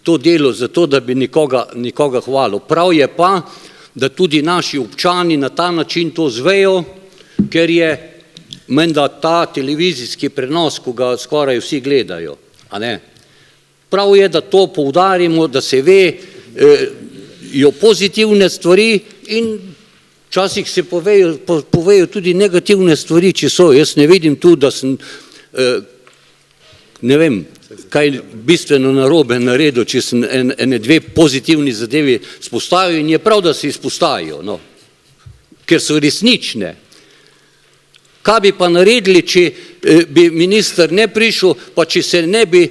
to delo zato, da bi nikoga hvalil. Prav je pa, da tudi naši občani na ta način to zvejo, ker je menda ta televizijski prenos, ko ga skoraj vsi gledajo. A ne? Prav je, da to poudarimo, da se vejo pozitivne stvari in včasih se povejo tudi negativne stvari, če so. Jaz ne vidim tu, da sem, ne vem, kaj bistveno narobe naredil, če sem ene dve pozitivni zadevi spostavil in je prav, da se izpostavijo, no. Ker so resnične. Kaj bi pa naredili, če bi minister ne prišel, pa če se ne bi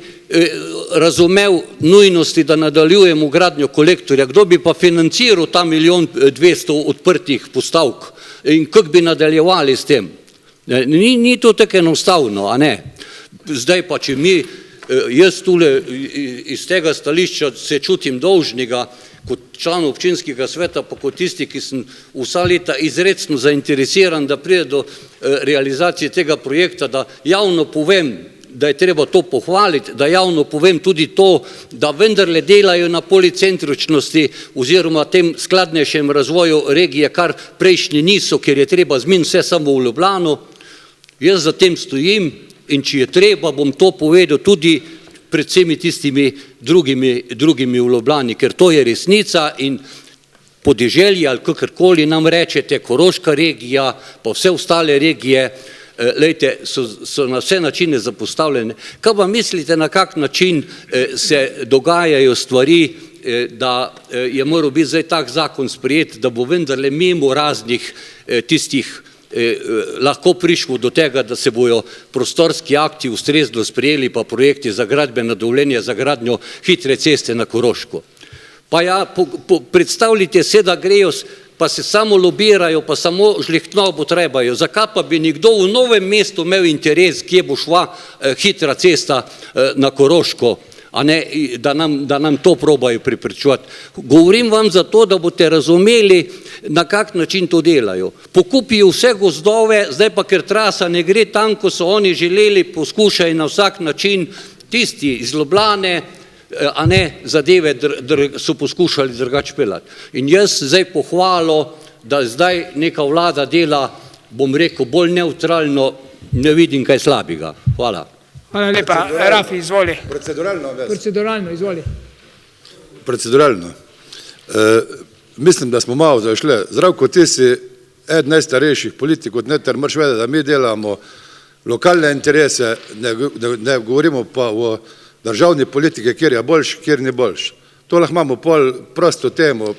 razumel nujnosti, da nadaljujemo gradnjo kolektorja, kdo bi pa financiral ta 1.200.000 odprtih postavk in kako bi nadaljevali s tem? Ni to tako enostavno, a ne? Zdaj pa, če mi, jaz tule iz tega stališča se čutim dolžnega, kot član občinskega sveta, pa kot tisti, ki sem vsa leta izrecno zainteresiran, da pride do realizacije tega projekta, da javno povem, da je treba to pohvaliti, da javno povem tudi to, da vendarle delajo na policentričnosti oziroma tem skladnejšem razvoju regije, kar prejšnji niso, ker je treba zmin vse samo v Ljubljano. Jaz za tem stojim in če je treba, bom to povedal tudi pred vsemi tistimi drugimi v Ljubljani, ker to je resnica in podeželje ali kakorkoli nam rečete, Koroška regija, pa vse ostale regije, lejte, so na vse načine zapostavljene. Kaj pa mislite, na kak način se dogajajo stvari, da je moral biti zdaj tak zakon sprejet, da bo vendarle mimo raznih tistih lahko prišlo do tega, da se bojo prostorski akti ustrezno sprejeli, pa projekti za gradbena dovoljenja za gradnjo hitre ceste na Koroško. Pa ja, predstavljite se, da grejo, pa se samo lobirajo, pa samo žlehtnobo trebajo. Zakaj pa bi nekdo v Novem mestu imel interes, kje bo šla hitra cesta na Koroško, a ne, da nam to probajo preprečevati. Govorim vam zato, da boste razumeli, na kak način to delajo. Pokupijo vse gozdove, zdaj pa, ker trasa ne gre tam, ko so oni želeli, poskušajo na vsak način tisti iz Ljubljane, a ne zadeve so poskušali drugače peljati. In jaz zdaj pohvalo, da zdaj neka vlada dela, bom rekel, bolj nevtralno, ne vidim kaj slabega. Hvala. Hvala lepa. Rafi, izvoli. Proceduralno, izvoli. Proceduralno. Mislim, da smo malo zašli. Zdravko, ti si eden najstarejših politikov, ter moraš vedeti, da mi delamo lokalne interese, ne govorimo pa o državni politike, kjer je boljš, kjer ni boljš. To lahko imamo pol prosto temo,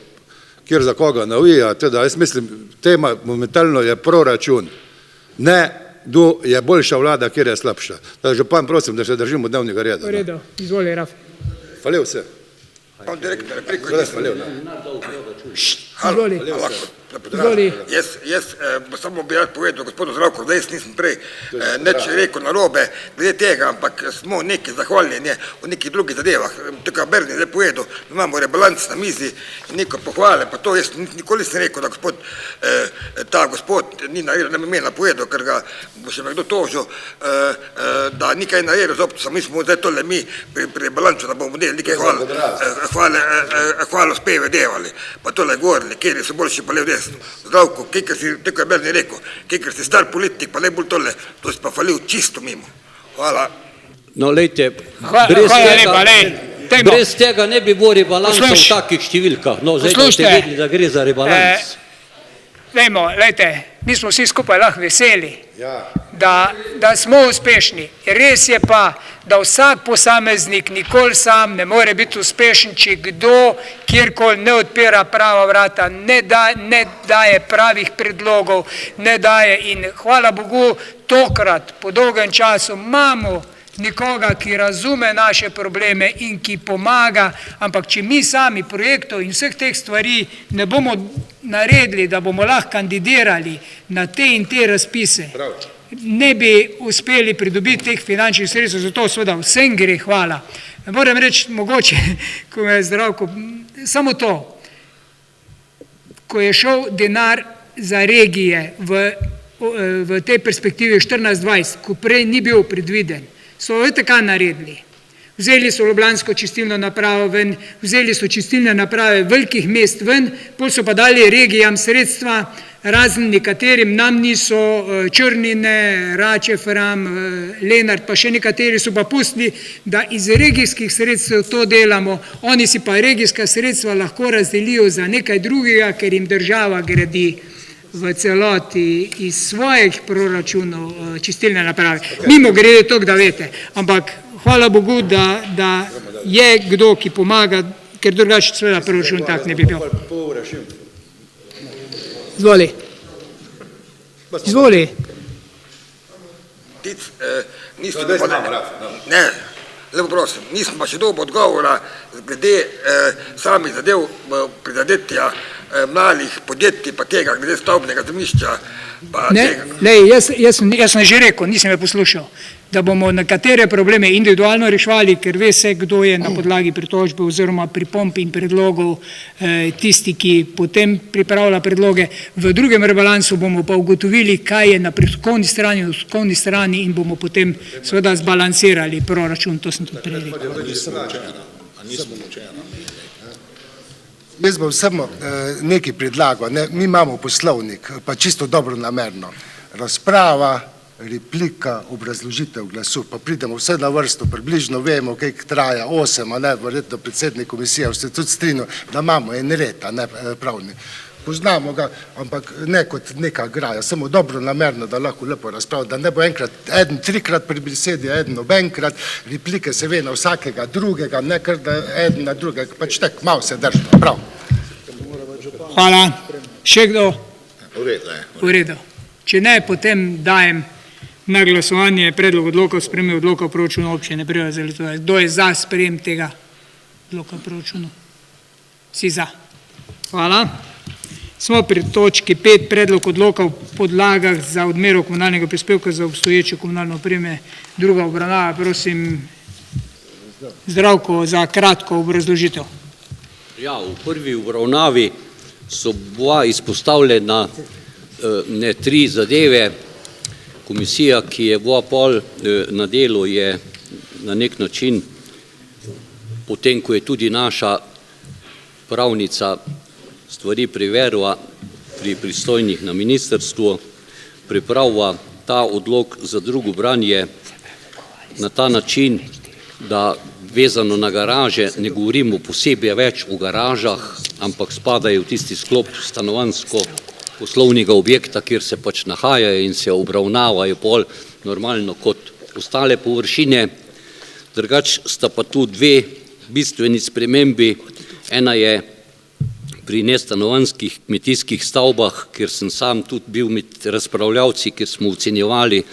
kjer za koga navija, teda jaz mislim, tema momentalno je proračun. Ne, kdo je boljša vlada, kjer je slabša. Da, župan, prosim, da se držimo dnevnega reda. V redu, izvoli, Rafi. Falil se. Izvoli. Jaz samo bi rad povedal, gospodu Zdravko, da jaz nisem prej neč rekel narobe glede tega, ampak smo neki zahvaljeni v nekih drugih zadevah. Tako Berni je povedal, da imamo rebalans na mizi in neko pohvale, pa to jaz nikoli sem rekel, da ta gospod ni naredil, da mi imena povedal, ker ga bo še nekdo tožil, da nikaj naredil z občinstvom, mi smo zdaj tole mi pri rebalansu, da bomo delali nekaj hvalo speve devali, pa tole govorili, kjer so boljši pa lev desno. Zdravko, kjer si, tako je Berni rekel, kjer si star politik, pa najbolj tole, to si pa falil čisto mimo. Hvala. No, lejte, Dajmo. Brez tega ne bi bilo rebalansa v takih številkah. No, zdaj boste vedeli, da gre za rebalans. Dajmo, lejte, mi smo vsi skupaj lahko veseli, da smo uspešni. Res je pa, da vsak posameznik nikoli sam ne more biti uspešen, če kdo kjerkoli ne odpira prava vrata, ne daje pravih predlogov, ne daje. In hvala Bogu, tokrat, po dolgem času, imamo nekoga, ki razume naše probleme in ki pomaga, ampak če mi sami projektov in vseh teh stvari ne bomo naredili, da bomo lahko kandidirali na te in te razpise, ne bi uspeli pridobiti teh finančnih sredstev, zato seveda vsem gre hvala. Moram reči, mogoče, ko me je Zdravko, samo to, ko je šel denar za regije v tej perspektivi 14-20, ko prej ni bil predviden, so veste kaj naredili. Vzeli so ljubljansko čistilno napravo ven, vzeli so čistilne naprave velikih mest ven, pol so pa dali regijam sredstva, razen nekaterim nam niso, Črnine, Rače, Fram, Lenart, pa še nekateri so pa pustili, da iz regijskih sredstev to delamo, oni si pa regijska sredstva lahko razdelijo za nekaj drugega, ker jim država gradi v celoti iz svojih proračunov čistilne naprave. Mimo grede to, da veste, ampak hvala Bogu, da je kdo, ki pomaga, ker drugače seveda proračun tak ne bi bil. Izvoli. Izvoli. Ne, lepo prosim, nisem pa še dobil odgovora glede samih zadev prizadetja malih podjetij pa tega, glede stavbnega zemljišča. Jaz sem že rekel, nisem me poslušal, da bomo nekatere probleme individualno reševali, ker ve se, kdo je na podlagi pritožbe oziroma pripomb in predlogov tisti, ki potem pripravlja predloge. V drugem rebalansu bomo pa ugotovili, kaj je na prihodkovni strani in odhodkovni strani in bomo potem seveda zbalansirali proračun, to sem tudi prej rekel. Jaz bom samo nekaj predlagal, mi imamo poslovnik, pa čisto dobro namerno. Razprava, replika, obrazložitev glasu, pa pridemo vse na vrsto, približno vemo, kaj traja 8, a ne, verjetno predsednik komisije, vse tudi strinjo, da imamo en red, a ne pravni. Poznamo ga, ampak ne kot neka graja, samo dobro namerno, da lahko lepo razpravljamo, da ne bo enkrat eden trikrat pri besedi, eden obenkrat, replike se ve na vsakega drugega, ne kar da eden na drugega, pač tak malo se držimo, prav. Hvala. Še kdo? V redu. Če ne, potem dajem na glasovanje predlog odloka o spremembi odloka o proračunu občine Prevalje za leto 2020. Kdo je za sprejem tega odloka o proračunu? Vsi za. Hvala. Smo pri točki 5, predlog odloka o podlagah za odmero komunalnega prispevka za obstoječe komunalno opreme. Druga obravnava, prosim, Zdravko za kratko obrazložitev. Ja, v prvi obravnavi so bila izpostavljena ne 3 zadeve. Komisija, ki je bila pol na delu, je na nek način, potem ko je tudi naša pravnica stvari preverila pri pristojnih na ministrstvu, pripravila ta odlok za drugo branje na ta način, da vezano na garaže ne govorimo posebej več o garažah, ampak spadajo v tisti sklop stanovanjsko poslovnega objekta, kjer se pač nahajajo in se obravnavajo pol normalno kot ostale površine. Drugač sta pa tu 2 bistveni spremembi. Ena je pri nestanovanjskih kmetijskih stavbah, kjer sem sam tudi bil med razpravljavci, kjer smo ocenjevali,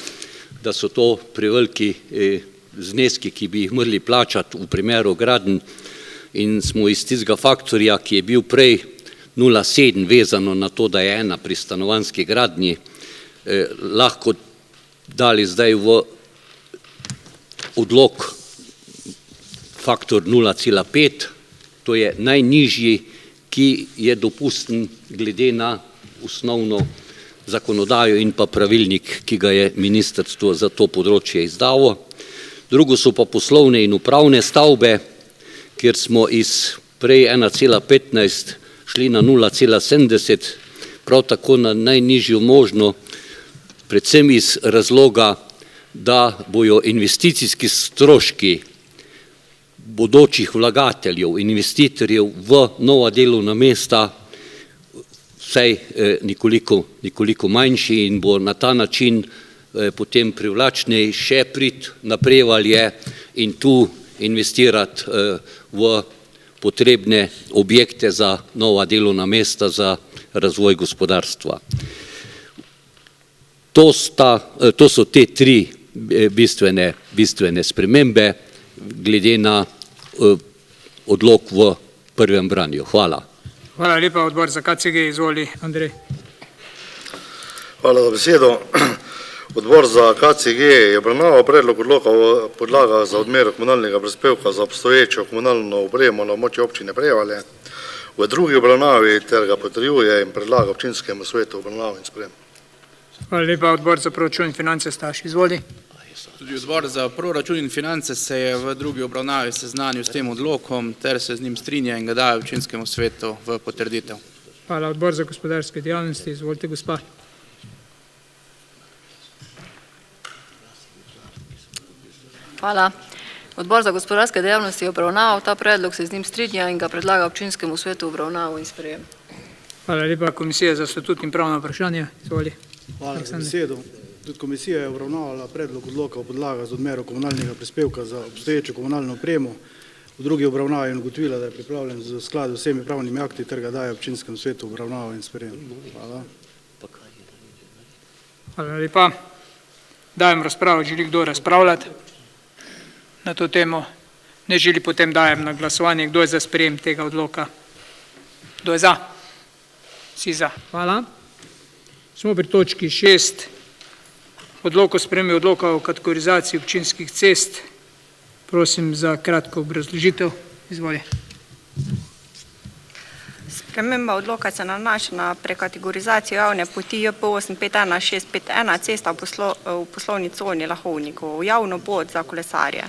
da so to preveliki zneski, ki bi jih morali plačati v primeru gradenj, in smo iz tistega faktorja, ki je bil prej 0,7 vezano na to, da je ena pri stanovanjski gradnji, lahko dali zdaj v odlok faktor 0,5, to je najnižji, ki je dopusten glede na osnovno zakonodajo in pa pravilnik, ki ga je ministrstvo za to področje izdalo. Drugo so pa poslovne in upravne stavbe, kjer smo iz prej 1,15 šli na 0,70, prav tako na najnižjo možno, predvsem iz razloga, da bojo investicijski stroški bodočih vlagateljev, investitorjev v nova delovna mesta vsaj nekoliko manjši in bo na ta način potem privlačnej še priti na Prevalje in tu investirati v potrebne objekte za nova delovna mesta za razvoj gospodarstva. To so te 3 bistvene spremembe glede na odlok v prvem branju. Hvala. Hvala lepa, odbor za KCG, izvoli, Andrej. Hvala za besedo. Odbor za KCG je obravnaval predlog odloka o podlagah za odmero komunalnega prispevka za obstoječo komunalno opremo na območju občine Prevalje v drugi obravnavi ter ga potrjuje in predlaga občinskemu svetu obravnavo in sprejem. Hvala lepa, odbor za proračun in finance, Staš, izvoli. Tudi odbor za proračun in finance se je v drugi obravnavi seznanil s tem odlokom ter se z njim strinja in ga daje občinskemu svetu v potrditev. Hvala. Odbor za gospodarske dejavnosti, izvolite gospa. Hvala. Odbor za gospodarske dejavnosti je obravnaval ta predlog, se z njim strinja in ga predlaga občinskemu svetu obravnavo in sprejem. Hvala lepa. Komisija za statut in pravna vprašanja, izvoli. Hvala za besedo. Tudi komisija je obravnavala predlog odloka o podlagah za odmero komunalnega prispevka za obstoječo komunalno opremo. V drugi obravnavi je ugotovila, da je pripravljen v skladu z vsemi pravnimi akti ter ga daje občinskemu svetu obravnavo in sprejem. Hvala. Hvala lepa. Dajem razpravo, želi kdo razpravljati na to temo? Ne želi, potem dajem na glasovanje. Kdo je za sprejem tega odloka? Kdo je za? Vsi za. Hvala. Smo pri točki 6. Odlok o spremembi odloka o kategorizaciji občinskih cest. Prosim za kratko obrazložitev. Izvoli. Sprememba odloka se nanaša na prekategorizacijo javne poti J851651 cesta v poslovni coni Lahovnikov v javno pot za kolesarje.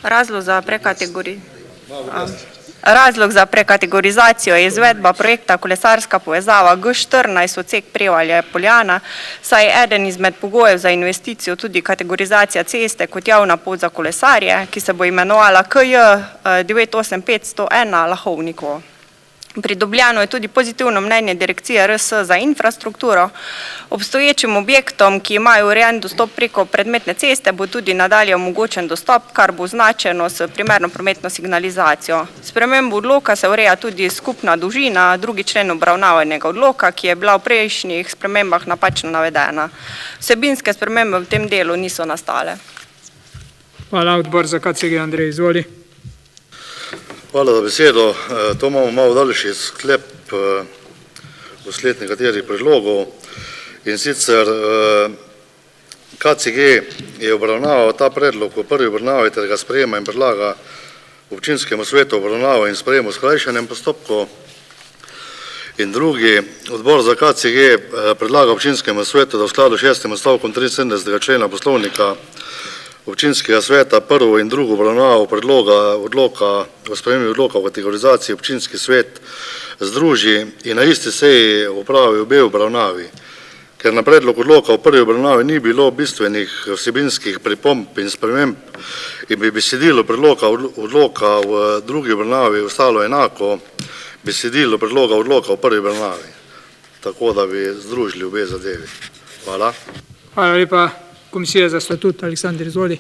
Razlog za prekategorizacijo je izvedba projekta kolesarska povezava G14 odsek Prevalje-Poljana, saj je eden izmed pogojev za investicijo tudi kategorizacija ceste kot javna pot za kolesarje, ki se bo imenovala KJ 98501 Lahovnikov. Pridobljeno je tudi pozitivno mnenje Direkcije RS za infrastrukturo. Obstoječim objektom, ki imajo urejen dostop preko predmetne ceste, bo tudi nadalje omogočen dostop, kar bo označeno s primerno prometno signalizacijo. Spremembo odloka se ureja tudi skupna dolžina, drugi člen obravnavanega odloka, ki je bila v prejšnjih spremembah napačno navedena. Vsebinske spremembe v tem delu niso nastale. Hvala. Odbor za KCG, Andrej, izvoli. Hvala za besedo. To imamo malo daljši sklep vsled nekaterih predlogov. In sicer KCG je obravnaval ta predlog v prvi obravnavi ter ga sprejema in predlaga občinskemu svetu obravnavo in sprejem v skrajšanem postopku. In drugi, odbor za KCG predlaga občinskemu svetu, da v skladu s 6. odstavkom 73. člena poslovnika občinskega sveta prvo in drugo obravnavo predloga odloka o spremembi odloka o kategorizaciji občinski svet združi in na isti seji opravi obe obravnavi. Ker na predlog odloka v prvi obravnavi ni bilo bistvenih vsebinskih pripomb in sprememb in bi besedilo predloga odloka v drugi obravnavi ostalo enako besedilo predloga odloka v prvi obravnavi. Tako da bi združili obe zadevi. Hvala. Hvala lepa. Komisija za statut, Aleksandr, izvoli.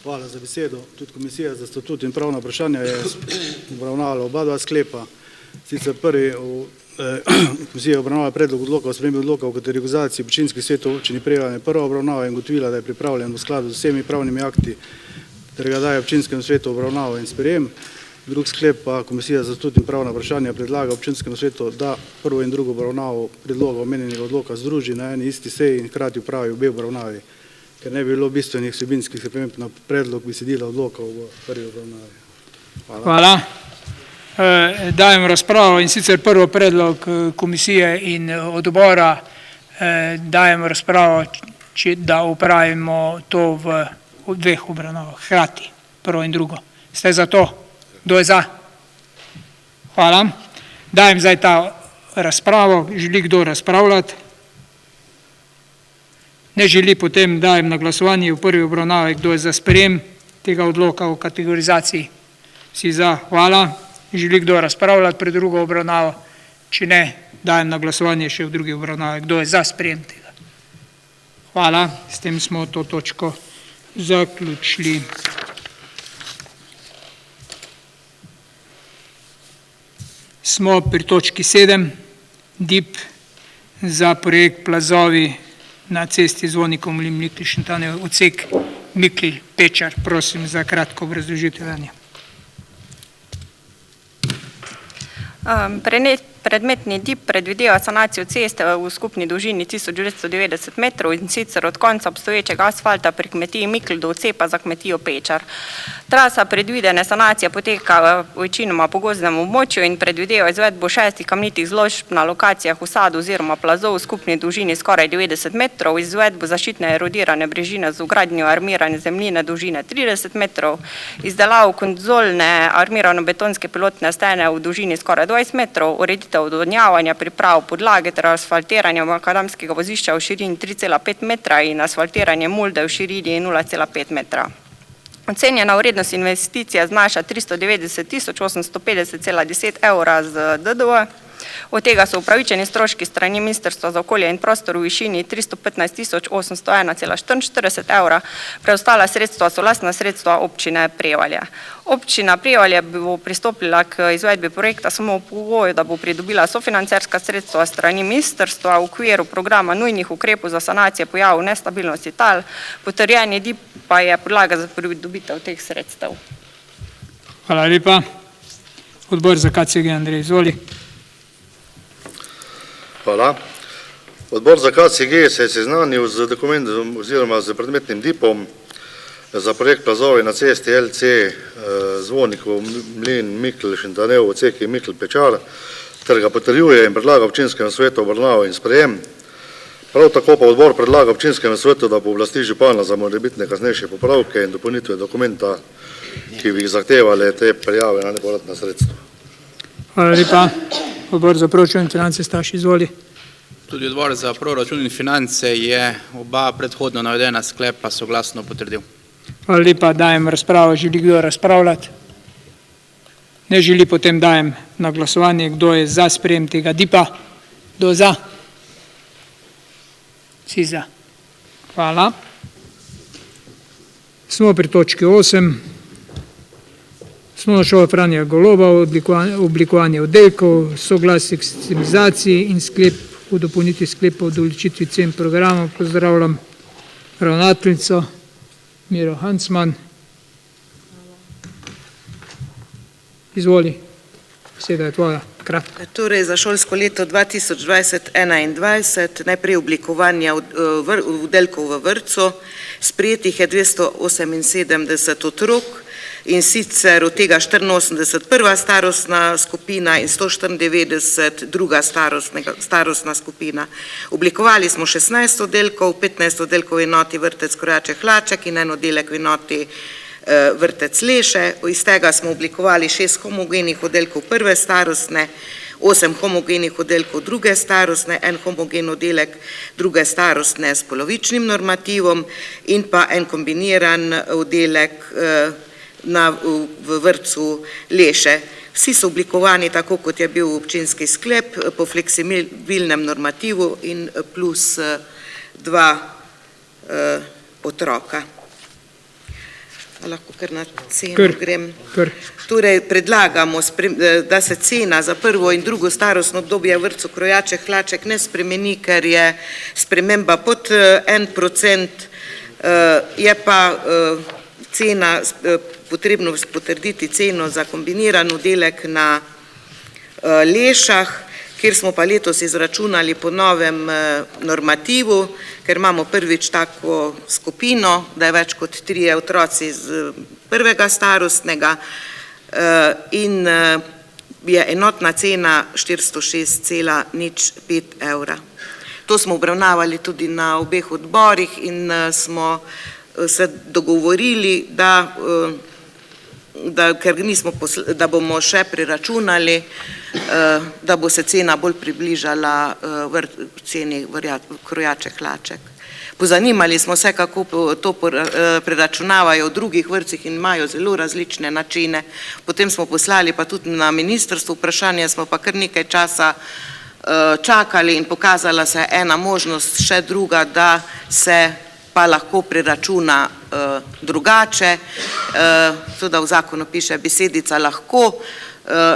Hvala za besedo. Tudi Komisija za statut in pravna vprašanja je obravnavala oba dva sklepa. Sicer prvi komisija je obravnavala predlog odloka o spremembi odloka o kategorizaciji občinskih svetov občini Prevalje prva obravnava in ugotovila, da je pripravljen v skladu z vsemi pravnimi akti ter ga daje občinskemu svetu obravnavo in sprejem. Drug sklep pa Komisija za statut in pravna vprašanja predlaga občinskemu svetu, da prvo in drugo obravnavo predloga omenjenega odloka združi na eni isti seji in hkrati opravi obe obravnavi, ker ne bi bilo bistvenih vsebinskih sprememb na predlog besedila odloka v prvi obravnavi. Hvala. Dajem razpravo in sicer prvo predlog komisije in odbora dajem razpravo, da upravimo to v dveh obravnavah, hkrati, prvo in drugo. Ste za to? Kdo je za? Hvala. Dajem zdaj ta razpravo. Želi kdo razpravljati? Ne želi, potem dajem na glasovanje v prvi obravnavi, kdo je za sprejem tega odloka o kategorizaciji. Vsi za? Hvala. Želi kdo razpravljati pred drugo obravnavo? Če ne, dajem na glasovanje še v drugi obravnavi, kdo je za sprejem tega. Hvala. S tem smo to točko zaključili. Smo pri točki 7, DIP za projekt plazovi na cesti Zvonikov Mikl-Šentane, odsek Mikl-Pečar. Prosim za kratko obrazložitev. Predmetni DIP predvideva sanacijo ceste v skupni dolžini 1990 metrov in sicer od konca obstoječega asfalta pri kmetiji Mikl do odcepa za kmetijo Pečar. Trasa predvidene sanacije poteka večinoma po gozdnem območju in predvideva izvedbo 6 kamnitih zložb na lokacijah v sadu oziroma plazov v skupni dolžini skoraj 90 metrov, izvedbo zaščitne erodirane brežine z vgradnjo armirane zemljine dolžine 30 metrov, izdelavo konzolne armirano-betonske pilotne stene v dolžini skoraj 20 metrov, ureditev odvodnjavanja, priprav podlage ter asfaltiranje makadamskega vozišča v širini 3,5 metra in asfaltiranje mulde v širini 0,5 metra. Ocenjena vrednost investicije znaša 390 850,10 evra z DDV. Od tega so upravičeni stroški strani Ministrstva za okolje in prostor v višini 315 801,44 evra, preostala sredstva so lastna sredstva občine Prevalje. Občina Prevalje bo pristopila k izvedbi projekta samo v pogoju, da bo pridobila sofinancerska sredstva strani ministrstva v okviru programa nujnih ukrepov za sanacijo pojavov nestabilnosti tal, potrjeni DIP pa je podlaga za pridobitev teh sredstev. Hvala lepa. Odbor za KCG, Andrej, izvoli. Hvala. Odbor za KCG se je seznanil z dokumentom oziroma z predmetnim DIP-om za projekt plazovi na cesti LC Zvonikov Mlin Mikl Šintanev odseki Mikl Pečar ter ga potrjuje in predlaga občinskemu svetu obravnavo in sprejem. Prav tako pa odbor predlaga občinskemu svetu, da pooblasti župana za morebitne kasnejše popravke in dopolnitve dokumenta, ki bi jih zahtevale te prijave na nepovratna sredstva. Hvala lepa. Odbor za proračun in finance, Staš, izvoli. Tudi odbor za proračun in finance je oba predhodno navedena sklepa soglasno potrdil. Hvala lepa, dajem razpravo. Želi kdo razpravljati? Ne želi, potem dajem na glasovanje, kdo je za sprejem tega DIP-a. Kdo za? Vsi za. Hvala. Smo pri točki 8. Osnovna šola Franja Goloba, oblikovanje oddelkov, soglasje k sistemizaciji in sklep o dopolnitvi sklepa o določitvi cen programa. Pozdravljam ravnateljico Miro Hancman. Izvoli, beseda je tvoja, kratka. Torej za šolsko leto 2020-2021 najprej oblikovanje oddelkov v vrtcu, sprejetih je 278 otrok, in sicer od tega 84 prva starostna skupina in 194 druga starostna skupina. Oblikovali smo 16 oddelkov, 15 oddelkov v enoti vrtec Krojače Hlaček in en oddelek v enoti vrtec Leše. Iz tega smo oblikovali 6 homogenih oddelkov prve starostne, 8 homogenih oddelkov druge starostne, en homogen oddelek druge starostne s polovičnim normativom in pa en kombiniran oddelek v vrtcu Leše. Vsi so oblikovani tako, kot je bil občinski sklep, po fleksibilnem normativu in plus 2 otroka. Lahko kar na ceno grem. Torej predlagamo, da se cena za prvo in drugo starostno obdobje v vrtcu Krojače Hlaček ne spremeni, ker je sprememba pod 1%, je pa cena, potrebno potrditi ceno za kombiniran oddelek na Lešah, kjer smo pa letos izračunali po novem normativu, ker imamo prvič tako skupino, da je več kot 3 otroci iz prvega starostnega in je enotna cena 406,05 evra. To smo obravnavali tudi na obeh odborih in smo se dogovorili, da bomo še preračunali, da bo se cena bolj približala ceni Krojače Hlaček. Pozanimali smo se, kako to preračunavajo v drugih vrtcih in imajo zelo različne načine. Potem smo poslali pa tudi na ministrstvo vprašanje, smo pa kar nekaj časa čakali in pokazala se ena možnost, še druga, da se pa lahko preračuna drugače. Tudi v zakonu piše besedica lahko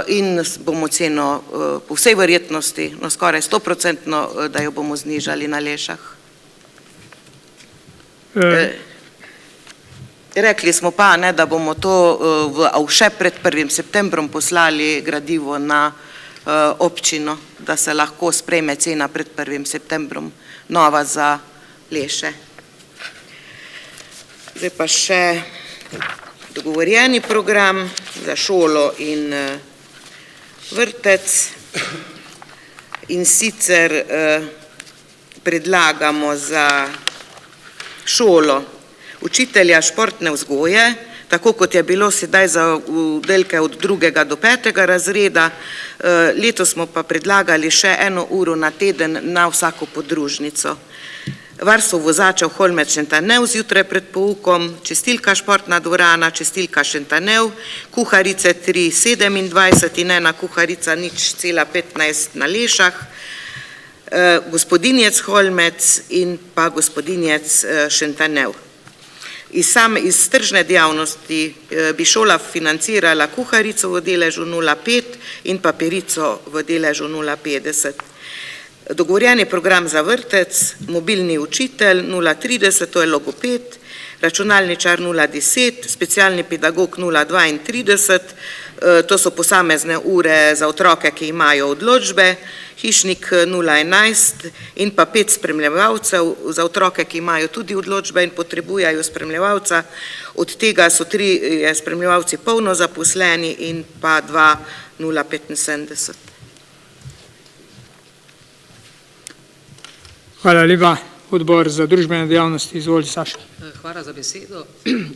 in bomo ceno po vsej verjetnosti, no skoraj 100%, da jo bomo znižali na Lešah. Rekli smo pa, da bomo to še pred 1. septembrom poslali gradivo na občino, da se lahko sprejme cena pred 1. septembrom nova za Leše. Zdaj pa še dogovorjeni program za šolo in vrtec, in sicer predlagamo za šolo učitelja športne vzgoje, tako kot je bilo sedaj za oddelke od 2. do 5. razreda, letos smo pa predlagali še 1 uro na teden na vsako podružnico. Varstvo vozačev Holmec Šentanev zjutraj pred poukom, čistilka športna dvorana, čistilka Šentanev, kuharice 3,27 in 1 kuharica 0,15 na Lešah, gospodinjec Holmec in pa gospodinjec Šentanev. Iz tržne dejavnosti bi šola financirala kuharico v deležu 0,5 in papirico v deležu 0,50. Dogovorjeni program za vrtec, mobilni učitelj 0,30, to je logoped, računalničar 0,10, specialni pedagog 0,32, to so posamezne ure za otroke, ki imajo odločbe, hišnik 0,11 in pa 5 spremljevalcev za otroke, ki imajo tudi odločbe in potrebujejo spremljevalca, od tega so 3 spremljevalci polno zaposleni in pa 2 0,75. Hvala lepa. Odbor za družbene dejavnosti, izvoli Saša. Hvala za besedo.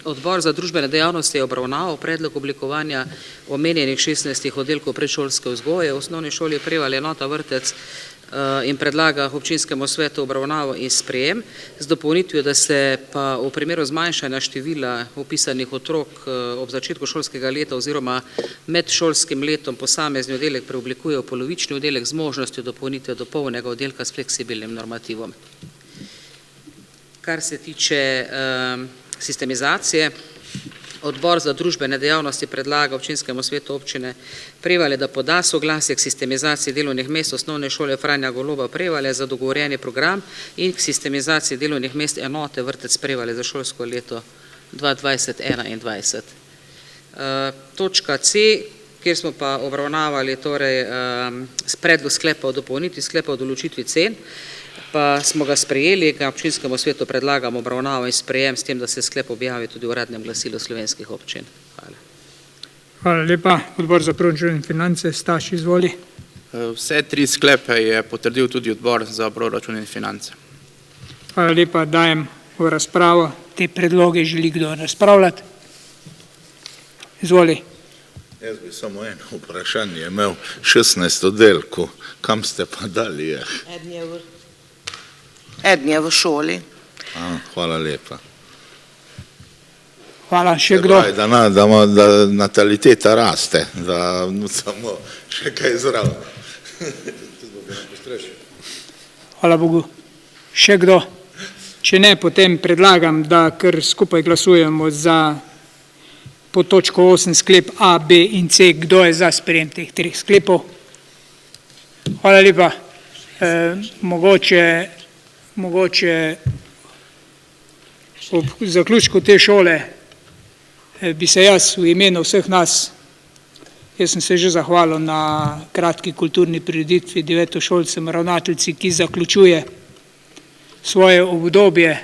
Odbor za družbene dejavnosti je obravnaval predlog oblikovanja omenjenih 16 oddelkov predšolske vzgoje v osnovni šoli Prevalje, enota vrtec, in predlaga občinskemu svetu obravnavo in sprejem z dopolnitvijo, da se pa v primeru zmanjšanja števila vpisanih otrok ob začetku šolskega leta oziroma med šolskim letom posamezni oddelek preoblikuje v polovični oddelek z možnostjo dopolnitve do polnega oddelka s fleksibilnim normativom. Kar se tiče sistemizacije, odbor za družbene dejavnosti predlaga občinskemu svetu občine Prevalje, da poda soglasje k sistemizaciji delovnih mest osnovne šole Franja Goloba Prevalje za dogovorjeni program in k sistemizaciji delovnih mest enote vrtec Prevalje za šolsko leto 2020-2021. Točka C, kjer smo pa obravnavali torej predlog sklepa o dopolnitvi sklepa o določitvi cen, pa smo ga sprejeli, ga občinskemu svetu predlagamo obravnavo in sprejem s tem, da se sklep objavi tudi v uradnem glasilu slovenskih občin. Hvala. Hvala lepa. Odbor za proračun in finance, Staš, izvoli. Vse 3 sklepe je potrdil tudi odbor za proračun in finance. Hvala lepa. Dajem v razpravo. Te predloge želi kdo razpravljati? Izvoli. Jaz bi samo eno vprašanje imel, 16 oddelkov, kam ste pa dali je? Eden je v šoli. Hvala lepa. Hvala, še kdo? Da nataliteta raste, da samo še kaj zraven. Hvala Bogu. Še kdo? Če ne, potem predlagam, da kar skupaj glasujemo za po točko 8 sklep A, B in C. Kdo je za sprejem teh 3 sklepov? Hvala lepa. Mogoče ob zaključku te šole bi se jaz v imenu vseh nas, jaz sem se že zahvalil na kratki kulturni prireditvi 9-šolcem ravnateljci, ki zaključuje svoje obdobje,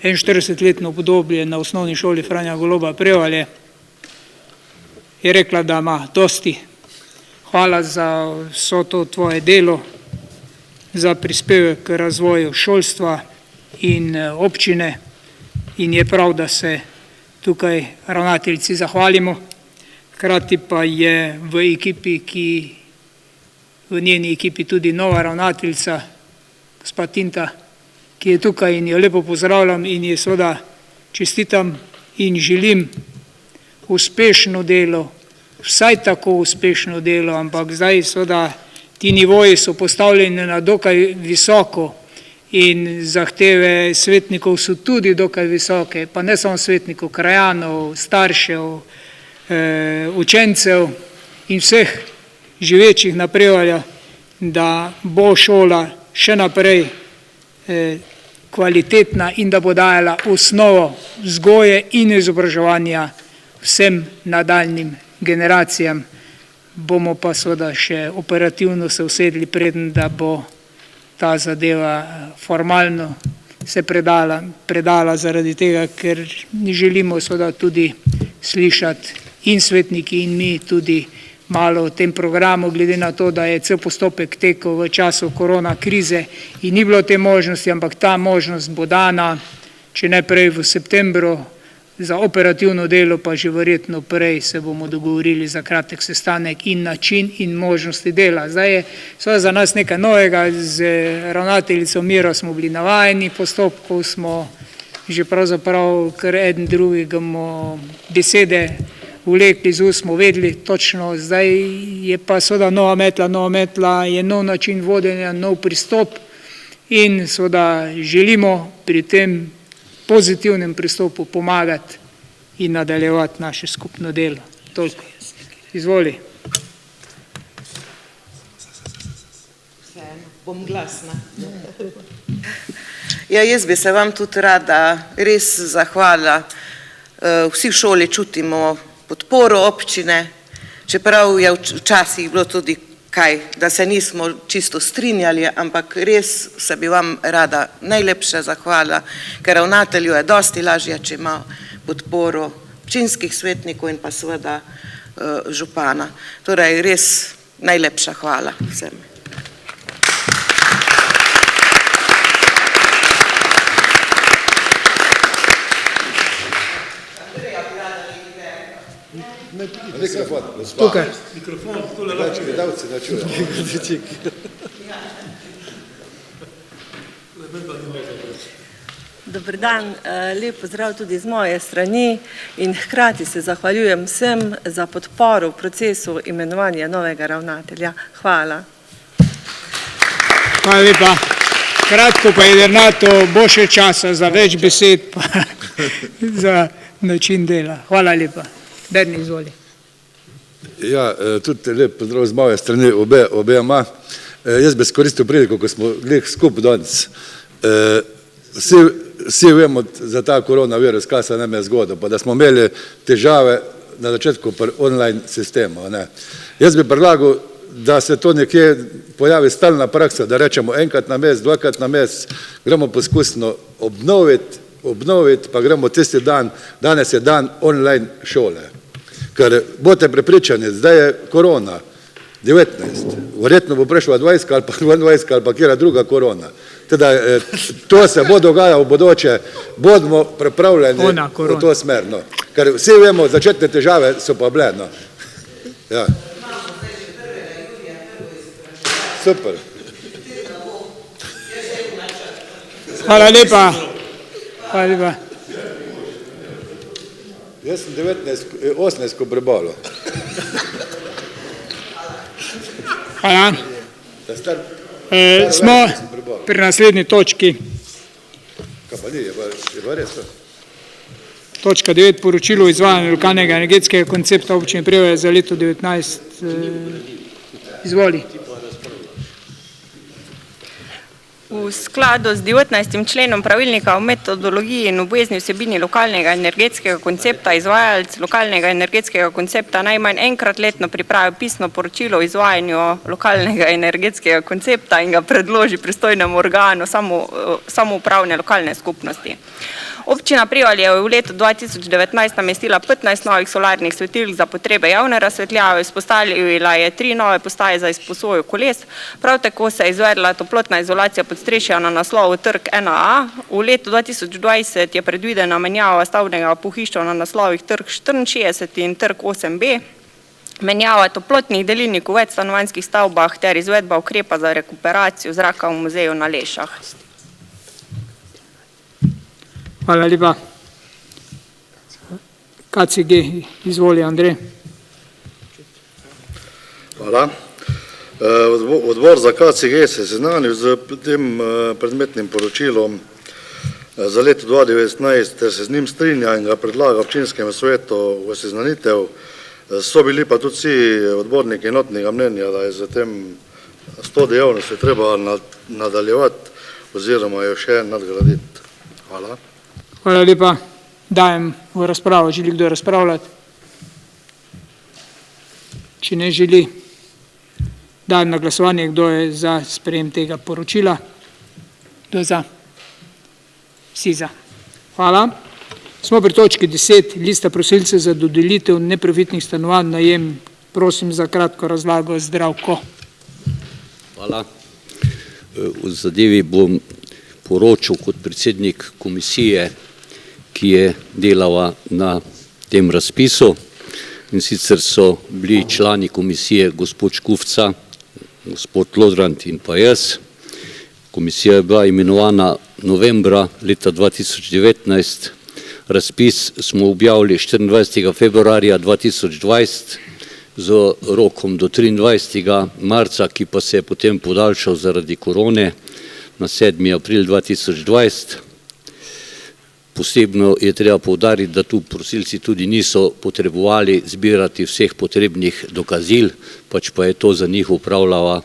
41-letno obdobje na osnovni šoli Franja Goloba Prevalje, je rekla, da ima dosti. Hvala za vso to tvoje delo, za prispevek k razvoju šolstva in občine in je prav, da se tukaj ravnateljici zahvalimo. Hkrati pa je v njeni ekipi tudi nova ravnateljica, gospa Tinta, ki je tukaj in jo lepo pozdravljam in je seveda čestitam in želim uspešno delo, vsaj tako uspešno delo, ampak zdaj seveda ti nivoji so postavljeni na dokaj visoko in zahteve svetnikov so tudi dokaj visoke, pa ne samo svetnikov, krajanov, staršev, učencev in vseh živečih na Prevalju, da bo šola še naprej kvalitetna in da bo dajala osnovo vzgoje in izobraževanja vsem nadaljnim generacijam. bomo pa seveda še operativno se usedli, preden da bo ta zadeva formalno se predala zaradi tega, ker ne želimo seveda tudi slišati in svetniki in mi tudi malo o tem programu, glede na to, da je cel postopek tekel v času korona krize in ni bilo te možnosti, ampak ta možnost bo dana, če ne prej v septembru, za operativno delo pa že verjetno prej se bomo dogovorili za kratek sestanek in način in možnosti dela. Zdaj je seveda za nas nekaj novega, z ravnateljico Miro smo bili navajeni, postopkov smo že pravzaprav kar eden drugega besede vlekli z ust, smo vedeli točno, zdaj je pa seveda nova metla je nov način vodenja, nov pristop in seveda želimo pri tem pozitivnem pristopu pomagati in nadaljevati naše skupno delo. Toliko. Izvoli. Bom glasna. Ja, jaz bi se vam tudi rada res zahvalila. Vsi v šoli čutimo podporo občine, čeprav je včasih bilo tudi kaj, da se nismo čisto strinjali, ampak res se bi vam rada najlepše zahvalila, ker ravnatelju je dosti lažje, če ima podporo občinskih svetnikov in pa seveda župana. Torej, res najlepša hvala vsem. Tukaj. Mikrofon, tule lahko gledalci da čujo. Dober dan, lep pozdrav tudi z moje strani in hkrati se zahvaljujem vsem za podporo v procesu imenovanja novega ravnatelja. Hvala. Hvala lepa. Kratko pa jedrnato, bo še časa za več besed pa za način dela. Hvala lepa. Berni, izvoli. Ja, tudi lep pozdrav z moje strani obema. Jaz bi izkoristil priliko, ko smo glih skup danes. Vsi vemo za ta koronavirus, kaj se nam je zgodilo, pa da smo imeli težave na začetku pri online sistemu. Jaz bi predlagal, da se to nekje pojavi stalna praksa, da rečemo enkrat na mesec, dvakrat na mesec, gremo poskusno obnoviti, pa gremo tisti dan, danes je dan online šole. Ker boste prepričani, zdaj je korona, 19, verjetno bo prešla 20 ali pa 22 ali pa kjera druga korona. Teda, to se bo dogajalo v bodoče, bodimo pripravljeni v to smer. Ker vsi vemo, začetne težave so pa bile. Ja. Super. Hvala lepa. Hvala lepa. Jaz sem 18 prebolel. Hvala. Smo pri naslednji točki. Kaj pa ni, je pa res to? Točka 9, poročilo o izvajanju lokalnega energetskega koncepta občine Prevalje za leto 2019. Izvoli. V skladu z 19. členom pravilnika o metodologiji in obvezni vsebini lokalnega energetskega koncepta izvajalec lokalnega energetskega koncepta najmanj enkrat letno pripravi pisno poročilo o izvajanju lokalnega energetskega koncepta in ga predloži pristojnemu organu samoupravne lokalne skupnosti. Občina Prevalje je v letu 2019 namestila 15 novih solarnih svetilk za potrebe javne razsvetljave, vzpostavila je 3 nove postaje za izposojo koles, prav tako se je izvedla toplotna izolacija podstrešja na naslovu Trg 1A. V letu 2020 je predvidena menjava stavbnega pohištva na naslovih Trg 64 in Trg 8B, menjava toplotnih delilnikov v večstanovanjskih stavbah ter izvedba ukrepa za rekuperacijo zraka v muzeju na Lešah. Hvala lepa. KCG, izvoli Andrej. Hvala. Odbor za KCG se je seznanil z tem predmetnim poročilom za leto 2019 ter se z njim strinja in ga predlaga občinskemu svetu v seznanitev. So bili pa tudi vsi odborniki enotnega mnenja, da je s to dejavnostjo treba nadaljevati oziroma jo še nadgraditi. Hvala. Hvala lepa. Dajem v razpravo. Želi kdo razpravljati? Če ne želi, dajem na glasovanje, kdo je za sprejem tega poročila. Kdo je za? Vsi za. Hvala. Smo pri točki 10, lista prosilcev za dodelitev neprofitnih stanovanj najem. Prosim za kratko razlago, Zdravko. Hvala. V zadevi bom poročal kot predsednik komisije, ki je delala na tem razpisu, in sicer so bili člani komisije gospod Škufca, gospod Lodrant in pa jaz. Komisija je bila imenovana novembra leta 2019, razpis smo objavili 24. februarja 2020 z rokom do 23. marca, ki pa se je potem podaljšal zaradi korone na 7. april 2020. Posebno je treba poudariti, da tu prosilci tudi niso potrebovali zbirati vseh potrebnih dokazil, pač pa je to za njih upravljala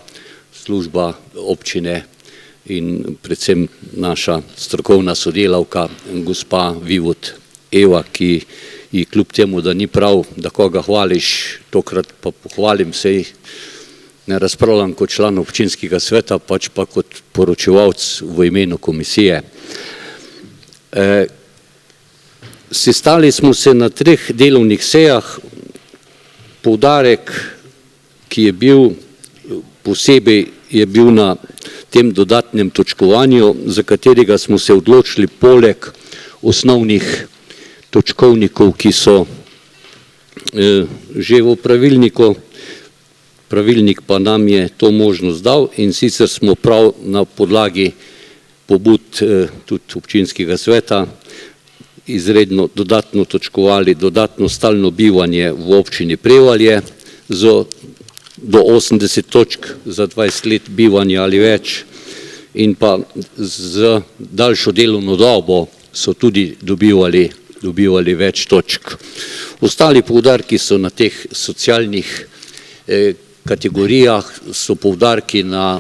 služba občine in predvsem naša strokovna sodelavka, gospa Vivod Eva, ki ji kljub temu, da ni prav, da koga hvališ, tokrat pa pohvalim, sej ne razpravljam kot član občinskega sveta, pač pa kot poročevalc v imenu komisije. Sestali smo se na 3 delovnih sejah, poudarek, ki je bil posebej, je bil na tem dodatnem točkovanju, za katerega smo se odločili poleg osnovnih točkovnikov, ki so že v pravilniku, pravilnik pa nam je to možnost dal, in sicer smo prav na podlagi pobud tudi občinskega sveta izredno dodatno točkovali dodatno stalno bivanje v občini Prevalje do 80 točk za 20 let bivanja ali več, in pa z daljšo delovno dobo so tudi dobivali več točk. Ostali poudarki so na teh socialnih kategorijah, so poudarki na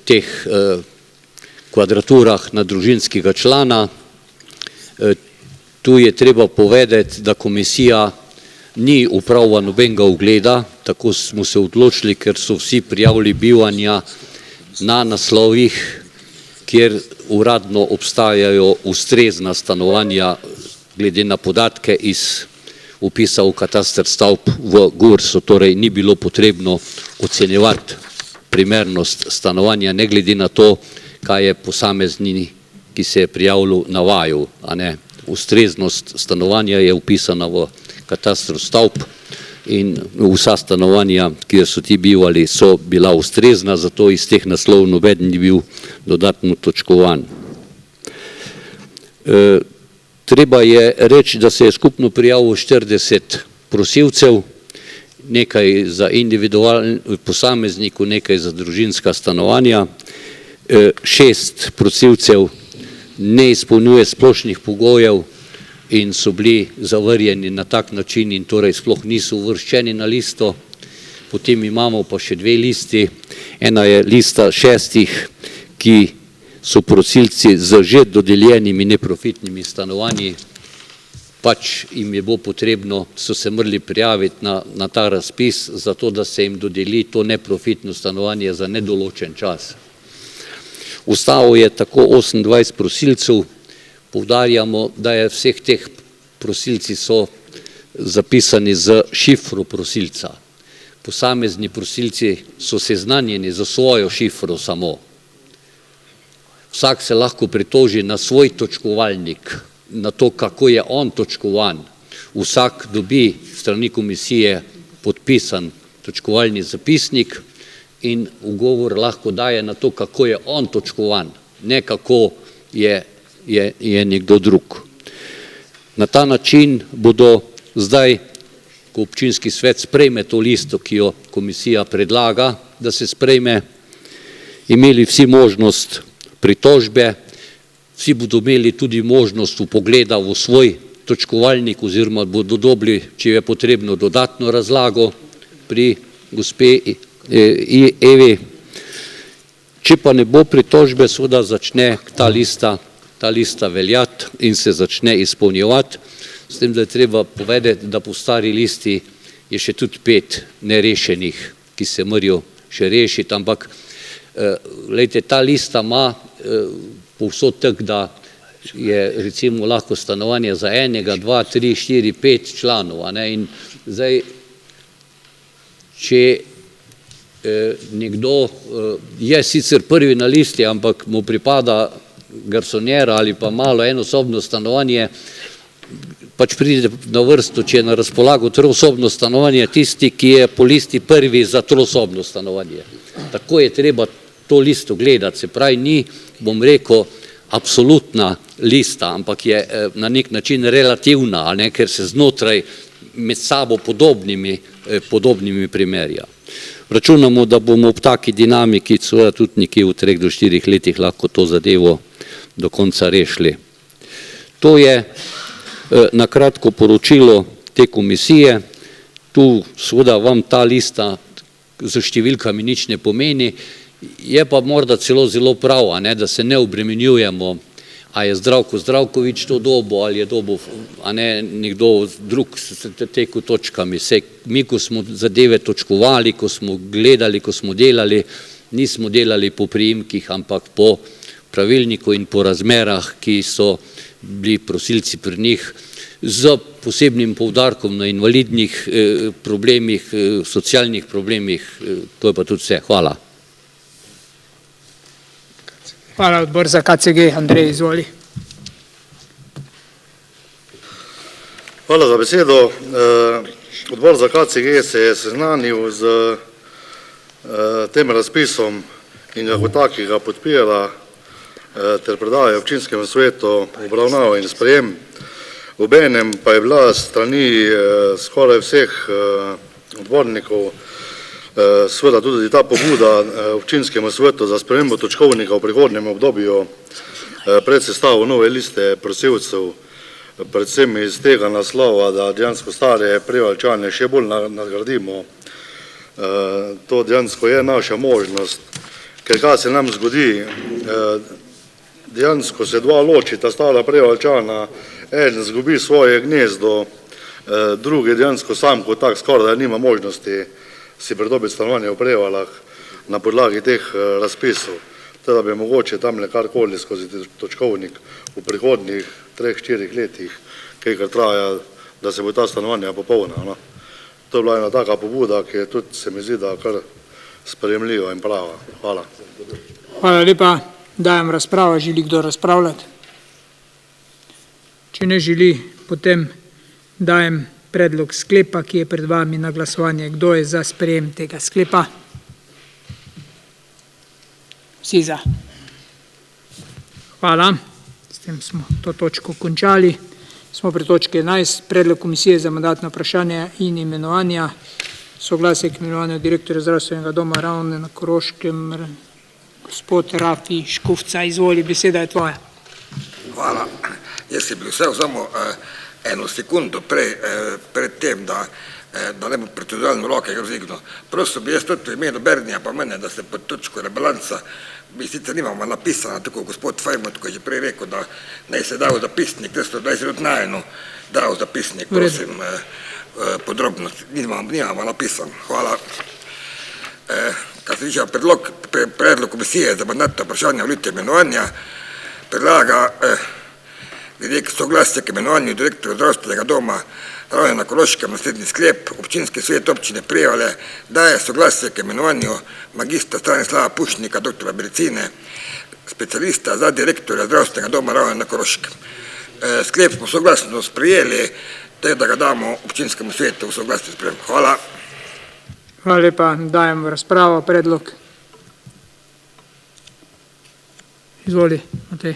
teh kvadraturah na družinskega člana. Tu je treba povedati, da komisija ni upravila nobenega ugleda, tako smo se odločili, ker so vsi prijavili bivanja na naslovih, kjer uradno obstajajo ustrezna stanovanja glede na podatke iz vpisa v kataster stavb v GURS-u, torej ni bilo potrebno ocenjevati primernost stanovanja, ne glede na to, kaj je posamezni, ki se je prijavil, navajal, a ne. Ustreznost stanovanja je upisana v katastru stavb in vsa stanovanja, kjer so ti bivali, so bila ustrezna, zato iz teh naslov nobeden ni bil dodatno točkovan. Treba je reči, da se je skupno prijavilo 40 prosilcev, nekaj za individualni posamezniku, nekaj za družinska stanovanja. 6 prosilcev ne izpolnjuje splošnih pogojev in so bili zavrjeni na tak način in torej sploh niso uvrščeni na listo. Potem imamo pa še 2 listi. Ena je lista 6, ki so prosilci z že dodeljenimi neprofitnimi stanovanji, pač jim je bilo potrebno, so se morali prijaviti na ta razpis, zato da se jim dodeli to neprofitno stanovanje za nedoločen čas. Ostalo je tako 28 prosilcev, poudarjamo, da je vseh teh prosilci so zapisani z šifro prosilca. Posamezni prosilci so seznanjeni za svojo šifro samo. Vsak se lahko pritoži na svoj točkovalnik, na to, kako je on točkovan. Vsak dobi strani komisije podpisan točkovalni zapisnik in ugovor lahko daje na to, kako je on točkovan, ne kako je nekdo drug. Na ta način bodo zdaj, ko občinski svet sprejme to listo, ki jo komisija predlaga, da se sprejme, imeli vsi možnost pritožbe, vsi bodo imeli tudi možnost vpogleda v svoj točkovalnik oziroma bodo dobili, če je potrebno, dodatno razlago pri gospe Evi. Če pa ne bo pritožbe, seveda začne ta lista veljati in se začne izpolnjevati, s tem, da je treba povedati, da po stari listi je še tudi 5 nerešenih, ki se morajo še rešiti, ampak glejte, ta lista ima povsod tak, da je recimo lahko stanovanje za enega, 2, 3, 4, 5 članov, a ne, in zdaj, če nekdo je sicer prvi na listi, ampak mu pripada garsonjera ali pa malo enosobno stanovanje, pač pride na vrsto, če je na razpolago trosobno stanovanje, tisti, ki je po listi prvi za trosobno stanovanje. Tako je treba to listo gledati, se pravi, ni, bom rekel, absolutna lista, ampak je na nek način relativna, a ne, ker se znotraj med sabo podobnimi primerja. Računamo, da bomo ob taki dinamiki, seveda tudi nekje v 3 do 4 letih lahko to zadevo do konca rešili. To je na kratko poročilo te komisije. Tu seveda vam ta lista z številkami nič ne pomeni, je pa morda celo zelo prav, a ne, da se ne obremenjujemo, a je Zdravko Zdravkovič to dobo ali je dobo, a ne, nekdo drug s teko točkami. Mi, ko smo zadeve točkovali, ko smo gledali, ko smo delali, nismo delali po priimkih, ampak po pravilniku in po razmerah, ki so bili prosilci pri njih, z posebnim poudarkom na invalidnih problemih, socialnih problemih, to je pa tudi vse. Hvala. Hvala, odbor za KCG. Andrej, izvoli. Hvala za besedo. Odbor za KCG se je seznanil z tem razpisom in ga kot takega podpira ter predaje občinskemu svetu obravnavo in sprejem. Obenem pa je bila strani skoraj vseh odbornikov seveda tudi ta pobuda občinskemu svetu za spremembo točkovnika v prihodnjem obdobju pred sestavo nove liste prosilcev, predvsem iz tega naslova, da dejansko stare Prevaljčane še bolj nadgradimo. To dejansko je naša možnost, ker kaj se nam zgodi, dejansko se dva ločita stara Prevaljčana, eden zgubi svoje gnezdo, drugi dejansko sam kot tak skoraj da nima možnosti si pridobiti stanovanje v Prevaljah na podlagi teh razpisov. Teda bi mogoče tamle karkoli skozi točkovnik v prihodnjih 3-4 letih, kaj traja, da se bo ta stanovanja popolna. To je bila ena taka pobuda, ki je tudi, se mi zdi, da kar sprejemljiva in prava. Hvala. Hvala lepa. Dajem razpravo. Želi kdo razpravljati? Če ne želi, potem dajem predlog sklepa, ki je pred vami na glasovanje. Kdo je za sprejem tega sklepa? Vsi za. Hvala. S tem smo to točko končali. Smo pri točki 11. Predlog komisije za mandatna vprašanja in imenovanja. Soglasje k imenovanju direktorja zdravstvenega doma Ravne na Koroškem. Gospod Rafi Škufca, izvoli, beseda je tvoja. Hvala. Jaz si bil vse samo eno sekundo pred tem, da ne bo proceduralno roke različno. Prosto bi jaz tudi v imenu Bernija pa mene, da se pod točko rebalansa, mi sicer nimamo napisano, tako gospod Fajmut, ko je že prej rekel, da naj se dal zapisnik, 320 najeno dal zapisnik, prosim, podrobno, nimamo napisano. Hvala. Kar se tiče predlog komisije za mandatna vprašanja volitev imenovanja, predlaga glede soglasja k imenovanju direktorja zdravstvenega doma Ravne na Koroškem naslednji sklep. Občinski svet občine Prevalje daje soglasje k imenovanju magistra Stanislava Pušnika, doktora medicine, specialista za direktorja zdravstvenega doma Ravne na Koroškem. Sklep smo soglasno sprejeli, da ga damo občinskemu svetu v soglasje sprejem. Hvala. Hvala lepa. Dajem v razpravo predlog. Izvoli, Matej.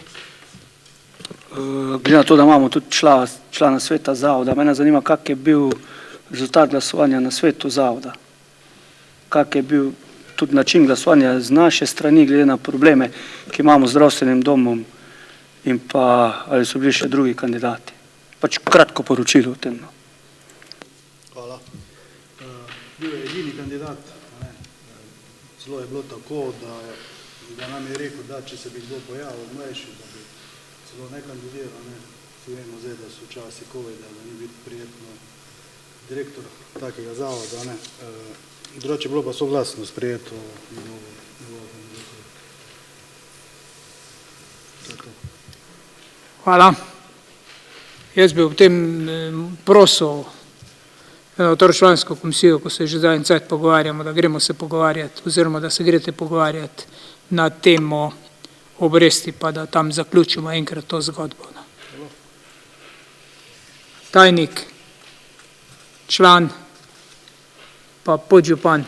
Glede na to, da imamo tudi člana sveta zavoda, mene zanima, kak je bil rezultat glasovanja na svetu zavoda. Kak je bil tudi način glasovanja z naše strani, glede na probleme, ki imamo z zdravstvenim domom in pa ali so bili še drugi kandidati. Pač kratko poročilo o tem. Hvala. Bil je edini kandidat. Zelo je bilo tako, da nam je rekel, da če se bi kdo pojavil mlajši, da bi celo ne kandidiral. Vsi vemo zdaj, da so časi COVID-a, da ni biti prijetno direktor takega zavoda, ne. Drugače bilo pa soglasno sprejeto. Hvala. Jaz bi v tem prosil člansko komisijo, ko se že zadnji cajt pogovarjamo, da gremo se pogovarjati, oziroma da se greste pogovarjati na temo obresti, pa da tam zaključimo enkrat to zgodbo. Tajnik, član, pa podžupan.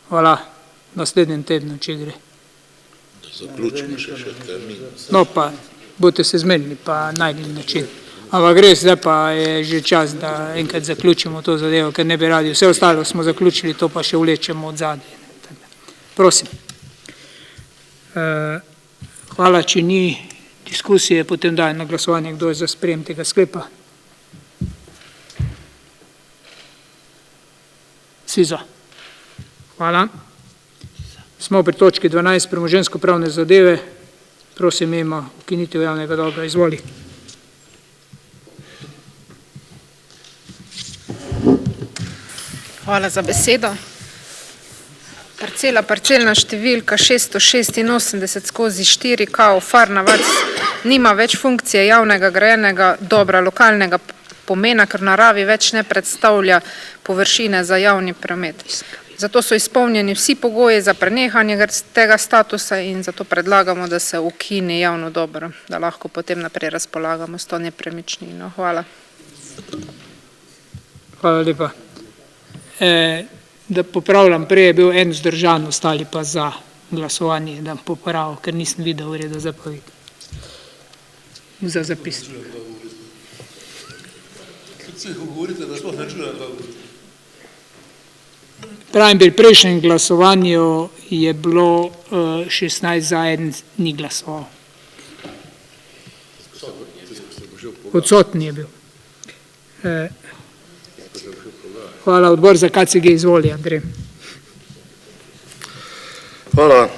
Hvala, naslednjem tednu, če gre. Zaključimo še termin. No pa, boste se zmenili, pa najdli način. Ampak gre, zdaj pa je že čas, da enkrat zaključimo to zadevo, ker ne bi radi. Vse ostalo smo zaključili, to pa še vlečemo od zadnje. Prosim. Hvala, če ni diskusije, potem dajem na glasovanje, kdo je za sprejem tega sklepa. Vsi za. Hvala. Smo pri točki 12, premoženjsko-pravne zadeve. Prosim, ima ukinitev javnega dobra. Izvoli. Hvala za besedo. Parcelna številka 686/4 KO Farnavac nima več funkcije javnega grajenega dobra lokalnega pomena, ker v naravi več ne predstavlja površine za javni promet. Zato so izpolnjeni vsi pogoji za prenehanje tega statusa in zato predlagamo, da se ukine javno dobro, da lahko potem naprej razpolagamo s to nepremičnino. Hvala. Hvala lepa. Da popravljam, prej je bil en vzdržan, ostali pa za glasovanje, da popravil, ker nisem videl v redu zapovedi. Za zapisnik. Pravim, pri prejšnjem glasovanju je bilo 16 za, en ni glasoval. Odsotni je bil. Hvala, odbor za KCG, izvoli, Andrej. Hvala.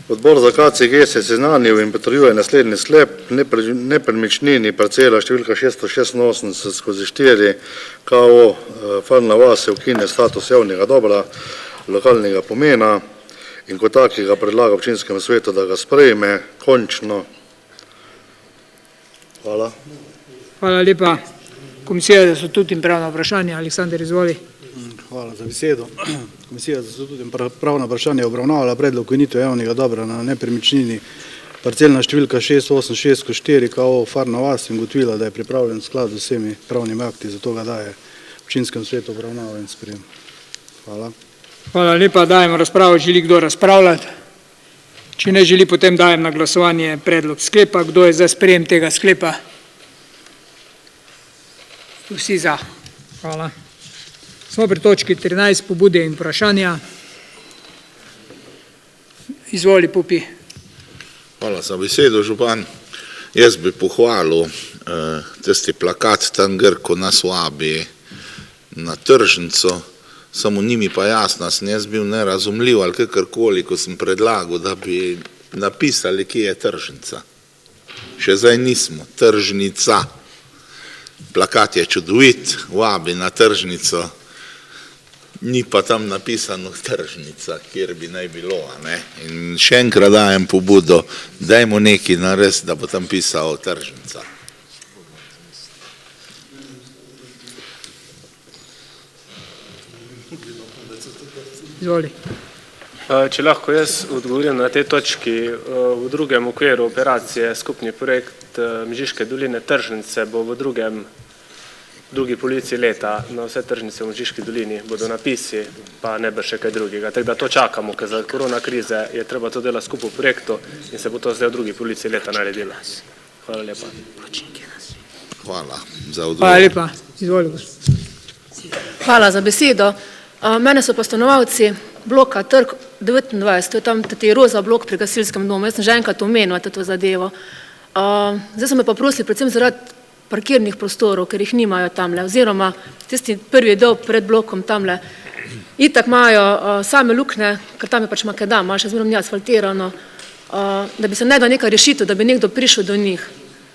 Odbor za KCG se je seznanil in potrjuje naslednji sklep: nepremičnini parcela številka 686/4 KO Farnavac se ukine status javnega dobra lokalnega pomena in kot takega predlaga občinskemu svetu, da ga sprejme končno. Hvala. Hvala lepa. Komisija za statut in pravna vprašanja, Aleksander, izvoli. Hvala za besedo. Komisija za statut in pravna vprašanja je obravnavala predlog ukinitve javnega dobra na nepremičnini parcelna številka 686/4 KO Farnavac in ugotovila, da je pripravljen v skladu z vsemi pravnimi akti, zato ga daje občinskemu svetu obravnava in sprejem. Hvala. Hvala lepa, dajemo razpravo. Želi kdo razpravljati? Če ne želi, potem dajem na glasovanje predlog sklepa. Kdo je za sprejem tega sklepa? Vsi za. Hvala. Smo pri točki 13, pobude in vprašanja. Izvoli, Pupi. Hvala za besedo, župan. Jaz bi pohvalil tisti plakat tam gor, ko nas vabi na tržnico, samo ni mi pa jasno, sem jaz bil nerazumljiv ali kakorkoli, ko sem predlagal, da bi napisali, kje je tržnica. Še zdaj nismo. Tržnica. Plakat je čudovit, vabi na tržnico, ni pa tam napisano tržnica, kjer bi naj bilo. In še enkrat dajem pobudo, dajmo nekaj narediti, da bo tam pisalo tržnica. Izvoli. Če lahko jaz odgovorim na tej točki, v drugem okviru operacije skupni projekt Mežiške doline tržnice bo v drugi polovici leta na vse tržnice v Mežiški dolini bodo napisi, pa ne bo še kaj drugega. Tako da to čakamo, ker za korona krize je treba to delati skupaj v projektu in se bo to zdaj v drugi polovici leta naredilo. Hvala lepa. Hvala za odgovor. Hvala lepa. Izvoli, gospod. Hvala za besedo. Mene so pa stanovalci bloka Trg 29, to je tam tati roza blok pri gasilskem domu. Jaz sem že enkrat omenila to zadevo. Zdaj so me pa prosili predvsem zaradi parkirnih prostorov, ker jih nimajo tamle, oziroma tisti prvi del pred blokom tamle. Itak imajo same lukne, ker tam je pač makadam, še zmeraj ni asfaltirano, da bi se našla neka rešitev, da bi nekdo prišel do njih.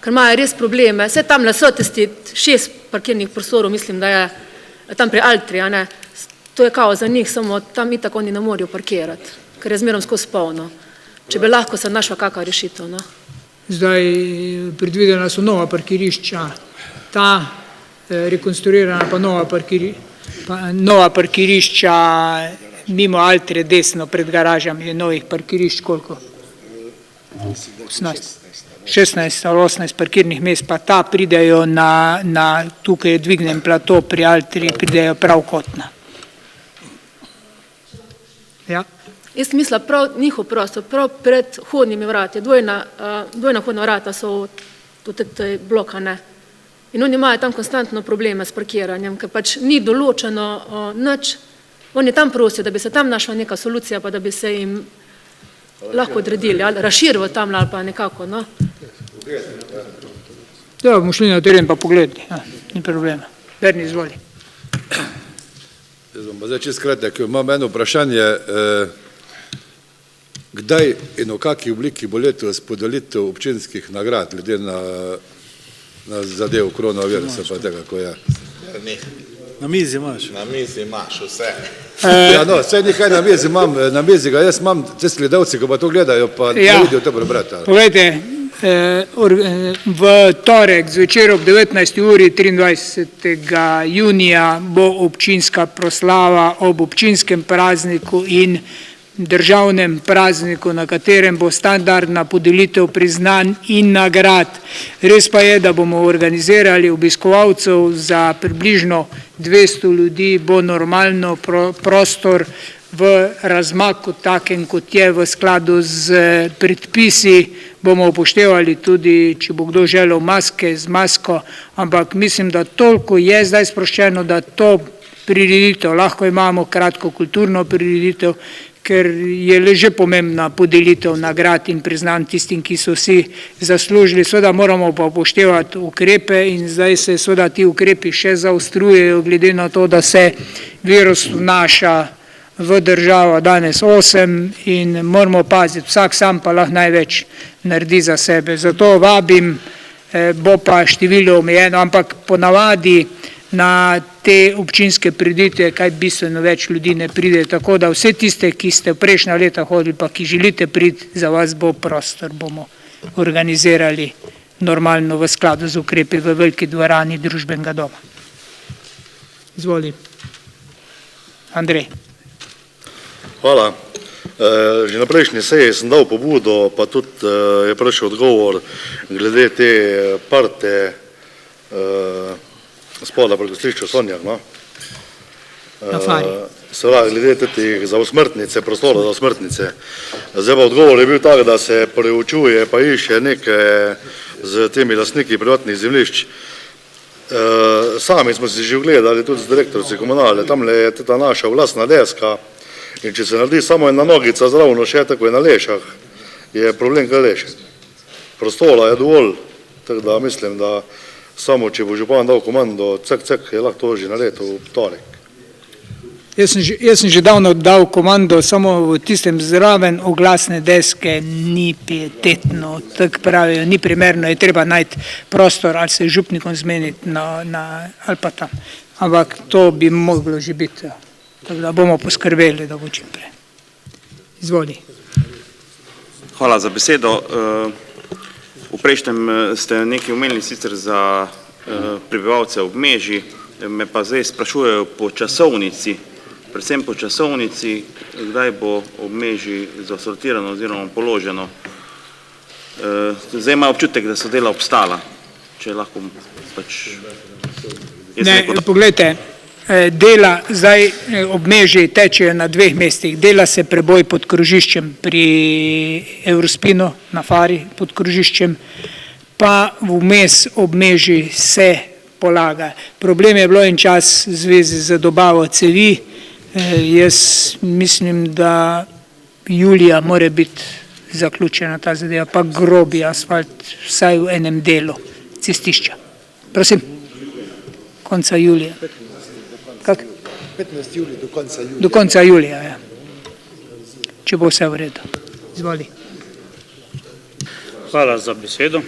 ker imajo res probleme. Vse tam so tisti 6 parkirnih prostorov, mislim, da je tam pri Altri, a ne. To je kao za njih, samo tam itak oni ne morajo parkirati, ker je zmerom skozi polno. Če bi lahko se našla kakva rešitev, no. Zdaj predvidena so nova parkirišča, ta rekonstruirana pa nova parkirišča mimo Altre desno pred garažami je novih parkirišč koliko? 16 ali 18 parkirnih mest, pa ta pridejo na tukaj je dvignem plato pri Altri, pridejo prav kotna. Ja. Jaz mislim, prav njihov prostor, prav pred hodnimi vrati, dvojna hodna vrata so v tej bloka, ne. In oni imajo tam konstantno probleme s parkiranjem, ker pač ni določeno nič. Oni tam prosijo, da bi se tam našla neka solucija, pa da bi se jim lahko odredili, ali razširilo tam ali pa nekako, no. Da, bomo šli na teren pa pogledali, ni problema. Berni, izvoli. Jaz bom pa zdaj čisto kratek, imam eno vprašanje, kdaj in v kakšni obliki bo letos podelitev občinskih nagrad, glede na zadev koronavirusa pa tega, ko je. Na mizi imaš. Na mizi imaš vse. Ja, no, vse nekaj na mizi imam, na mizi ga jaz imam, te gledalci, ko pa to gledajo, pa ne vidijo to prebrati. Poglejte, v torek zvečer ob 19. uri 23. junija bo občinska proslava ob občinskem prazniku in državnem prazniku, na katerem bo standardna podelitev priznanj in nagrad. Res pa je, da bomo organizirali obiskovalcev za približno 200 ljudi, bo normalno prostor v razmaku takem, kot je v skladu z predpisi, bomo upoštevali tudi, če bo kdo želel maske, z masko, ampak mislim, da toliko je zdaj sproščeno, da to prireditev, lahko imamo kratko kulturno prireditev, ker je le že pomembna podelitev nagrad in priznanj tistim, ki so si zaslužili. Seveda moramo pa upoštevati ukrepe in zdaj se seveda ti ukrepi še zaostrujejo, glede na to, da se virus vnaša v državo danes 8 in moramo paziti, vsak sam pa lahko največ naredi za sebe. Zato vabim, bo pa število omejeno, ampak ponavadi na te občinske prireditve kaj bistveno več ljudi ne pride, tako da vse tiste, ki ste v prejšnja leta hodili, pa ki želite priti, za vas bo prostor, bomo organizirali normalno v skladu z ukrepi v veliki dvorani družbenega doma. Izvoli. Andrej. Hvala. Že na prejšnji seji sem dal pobudo, pa tudi je prišel odgovor glede te parte spoda pri gostališču Sonjak, no. Seveda, glede tih za usmrtnice, prostora za usmrtnice. Zdaj pa odgovor je bil tak, da se preučuje, pa išče nekaj z temi lastniki privatnih zemljišč. Sami smo si že gledali tudi z direktorci komunale, tamle je ta naša vlastna deska in če se naredi samo ena nogica zravno še tako je na Lešah, je problem kaj Lešek. Prostora je dovolj, tako da mislim, da samo če bo župan dal komando, cek, je lahko to že na leto v torek. Jaz sem že davno dal komando, samo v tistem zraven oglasne deske ni pietetno, tako pravijo, ni primerno, je treba najti prostor ali se župnikom zmeniti ali pa tam. Ampak to bi moglo že biti, tako da bomo poskrbeli, da bo čim prej. Izvoli. Hvala za besedo. V prejšnjem ste nekaj omenili sicer za prebivalce ob Meži, me pa zdaj sprašujejo po časovnici, predvsem po časovnici, kdaj bo ob Meži zasortirano oziroma položeno. Zdaj ima občutek, da so dela obstala, če lahko pač... Ne, poglejte, dela zdaj ob Meži tečejo na 2 mestih. Dela se preboj pod krožiščem pri Eurospinu, na Fari pod krožiščem, pa vmes ob Meži se polaga. Problem je bilo en čas v zvezi z dobavo cevi. Jaz mislim, da julija mora biti zaključena ta zadeva, pa grobi asfalt vsaj v enem delu cestišča. Prosim, konca julija. Kak? 15. julija do konca julija. Do konca julija, ja. Če bo vse v redu. Izvoli. Hvala za besedo.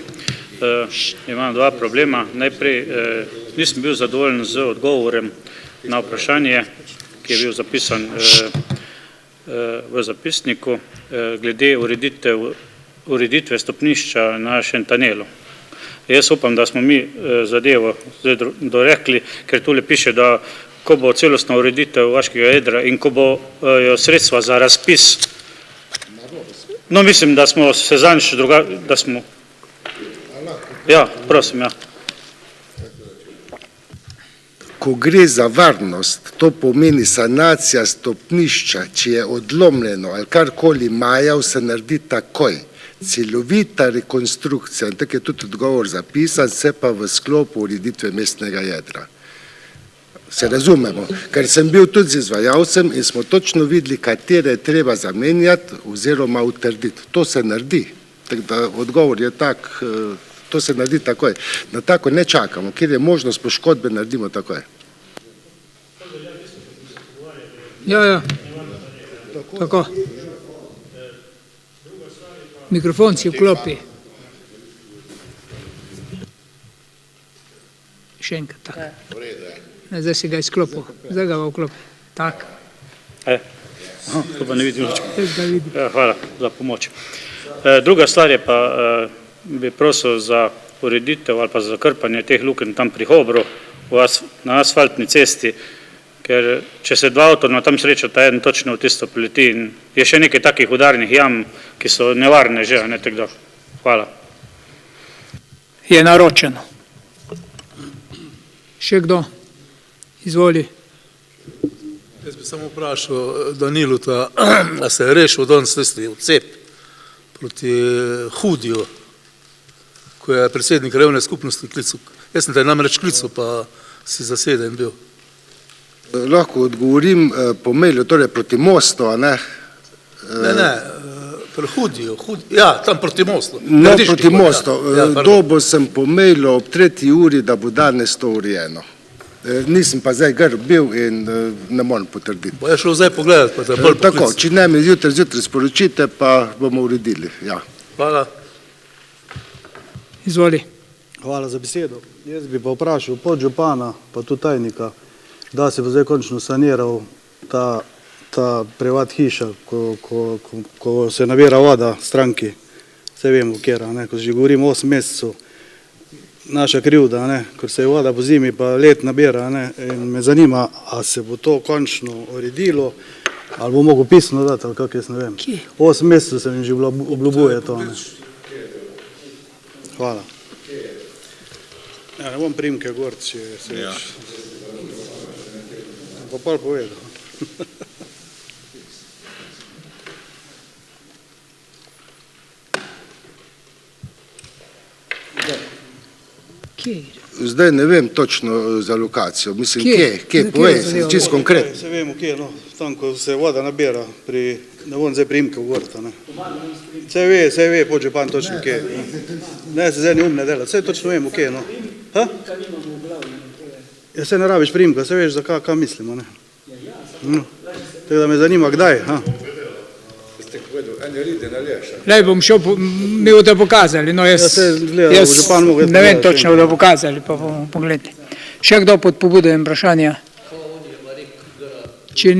imam dva problema. Najprej nisem bil zadovoljen z odgovorem na vprašanje, ki je bil zapisan v zapisniku glede ureditve stopnišča na Šentanelu. Jaz upam, da smo mi zadevo dorekli, ker tule piše, da ko bo celostna ureditev vaškega jedra in ko bo sredstva za razpis. No, mislim, da smo se zanjši da smo. Ja, prosim, ja. Ko gre za varnost, to pomeni sanacija stopnišča, če je odlomljeno ali karkoli majav, se naredi takoj. Celovita rekonstrukcija, in tako je tudi odgovor zapisan, se pa v sklopu ureditve mestnega jedra. Se razumemo, ker sem bil tudi z izvajalcem in smo točno videli, katere je treba zamenjati oziroma utrditi. To se naredi, tako da odgovor je tak, to se naredi takoj. Na tako ne čakamo, kjer je možnost poškodbe, naredimo takoj. Ja, tako. Mikrofon si vklopi. Še enkrat, tako. Zdaj si ga izklopil, zdaj ga vklopi. Tak. To pa ne vidim nič. Hvala za pomoč. Druga stvar je pa, bi prosil za ureditev ali pa za zakrpanje teh lukenj tam pri Hobru na asfaltni cesti, ker če se dva avtorna tam srečata, eden točno v tisto poleti in je še nekaj takih udarnih jam, ki so nevarne že, ne tako da. Hvala. Je naročeno. Še kdo? Izvoli. Jaz bi samo vprašal Daniluta, da se je rešil danes tisti odcep proti Hudiju, ko je predsednik krajevne skupnosti klical. Jaz sem te namreč klical, pa si zaseden bil. Lahko odgovorim po mailu, torej proti mostu, a ne? Ne, pri Hudiju, ja, tam proti mostu. Ne, proti mostu. Dobil sem po mailu ob 3. uri, da bo danes to urejeno. Nisem pa zdaj grb bil in ne morem potrditi. Bo je šel zdaj pogledati, pa te bolj poklic. Tako, če ne mi zjutraj sporočite, pa bomo uredili, ja. Hvala. Izvoli. Hvala za besedo. Jaz bi pa vprašal podžupana, pa tudi tajnika, da se bo zdaj končno saniral ta privat hiša, ko se nabira voda stranki, vse vemo, kjera, ko že govorimo 8 mesecev, naša krivda, ker se je voda po zimi pa let nabira, in me zanima, a se bo to končno uredilo, ali bo mogel pisno dati, ali kak jaz ne vem. 8 mesecev se mi že obljubuje to. Hvala. Ja, ne bom primke gor, če se več. Pa pol povedal. Zdaj ne vem točno za lokacijo, mislim, kje, povej, čisto konkretno. Se vemo, kje, tam, ko se voda nabira, ne bom zdaj primke v gorta. Se ve, podžupan točno kje. Ne, se zdaj ne umne delati, se točno vemo, kje. Ja, se ne rabiš primka, se veš, za kaj mislimo. Tako da me zanima, kdaj. Lej, bom šel, mi bodo pokazali, no jaz ne vem točno, bodo pokazali, pa bomo pogledali. Še kdo pod pobudojem vprašanja? Če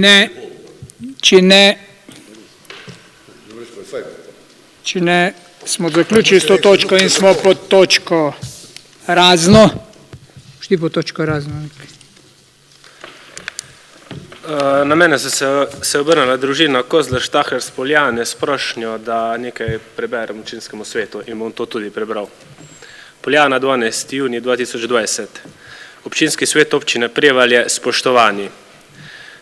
ne, smo zaključili s to točko in smo pod točko razno. Šti pod točko razno. Na mene se obrnila družina Kozler-Štaher z Poljane s prošnjo, da nekaj preberem občinskemu svetu in bom to tudi prebral. Poljana, 12. junij 2020. Občinski svet občine Prevalje, spoštovani.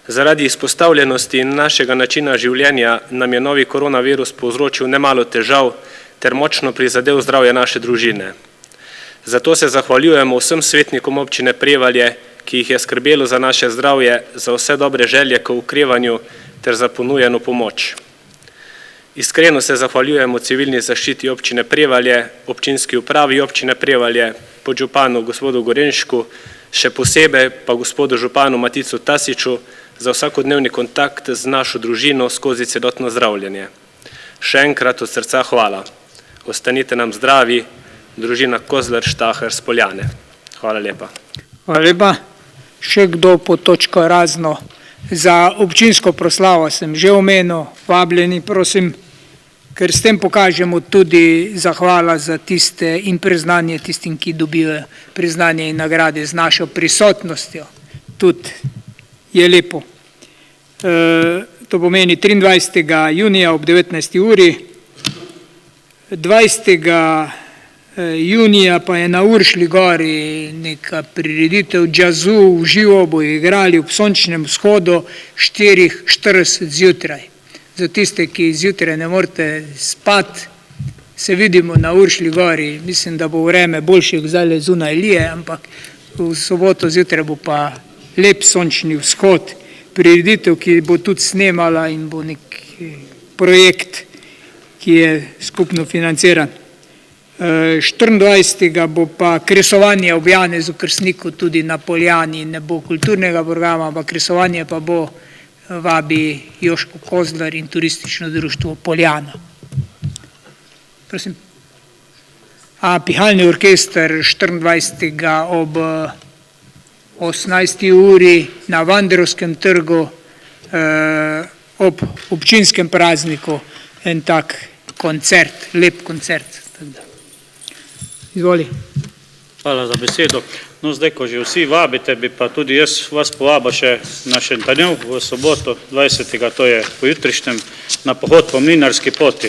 Zaradi izpostavljenosti našega načina življenja nam je novi koronavirus povzročil nemalo težav ter močno prizadel zdravje naše družine. Zato se zahvaljujemo vsem svetnikom občine Prevalje, ki jih je skrbelo za naše zdravje, za vse dobre želje k okrevanju ter za ponujeno pomoč. Iskreno se zahvaljujemo civilni zaščiti občine Prevalje, občinski upravi občine Prevalje, podžupanu gospodu Gorenšku, še posebej pa gospodu županu Maticu Tasiču za vsakodnevni kontakt z našo družino skozi celotno zdravljenje. Še enkrat od srca hvala. Ostanite nam zdravi, družina Kozler Štaher z Poljane. Hvala lepa. Hvala lepa. Še kdo po točko razno? Za občinsko proslavo sem že omenil, vabljeni, prosim, ker s tem pokažemo tudi zahvala za tiste in priznanje tistim, ki dobijo priznanje in nagrade z našo prisotnostjo. Tudi je lepo. To pomeni 23. junija ob 19. uri, 20. junija pa je na Uršlji gori neka prireditev džazu, v živo bojo igrali ob sončnem vzhodu 4:40 zjutraj. Za tiste, ki zjutraj ne morete spati, se vidimo na Uršlji gori. Mislim, da bo vreme boljše, kot zdaj zunaj lije, ampak v soboto zjutraj bo pa lep sončni vzhod. Prireditev, ki bo tudi snemala in bo nek projekt, ki je skupno financiran. 24. bo pa kresovanje ob Janezu Krstniku tudi na Poljani, ne bo kulturnega programa, ampak kresovanje pa bo, vabi Joško Kozler in turistično društvo Poljana. Prosim. Pihalni orkester 24. ob 18. uri na Vanderovskem trgu ob občinskem prazniku en tak koncert, lep koncert. Izvoli. Hvala za besedo. No, zdaj, ko že vsi vabite, bi pa tudi jaz vas povabil še na Šentanja v soboto 20. to je pojutrišnjem, na pohod po Mlinarski poti.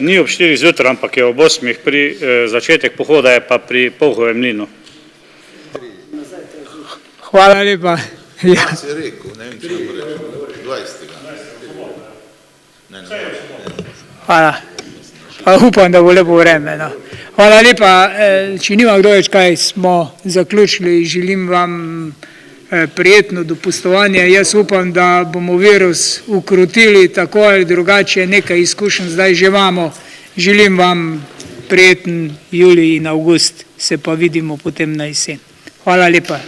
Ni ob 4 zjutraj, ampak je ob 8. pri začetek pohoda je pa pri Polhovem mlinu. Hvala lepa. Ja. Si rekel, ne vem, če nam rekel, 20. Hvala. Pa upam, da bo lepo vreme. No. Hvala lepa. Če nima kdo več kaj, smo zaključili. Želim vam prijetno dopustovanje. Jaz upam, da bomo virus ukrotili tako ali drugače, nekaj izkušenj zdaj že imamo. Želim vam prijeten julij in avgust, se pa vidimo potem na jesen. Hvala lepa.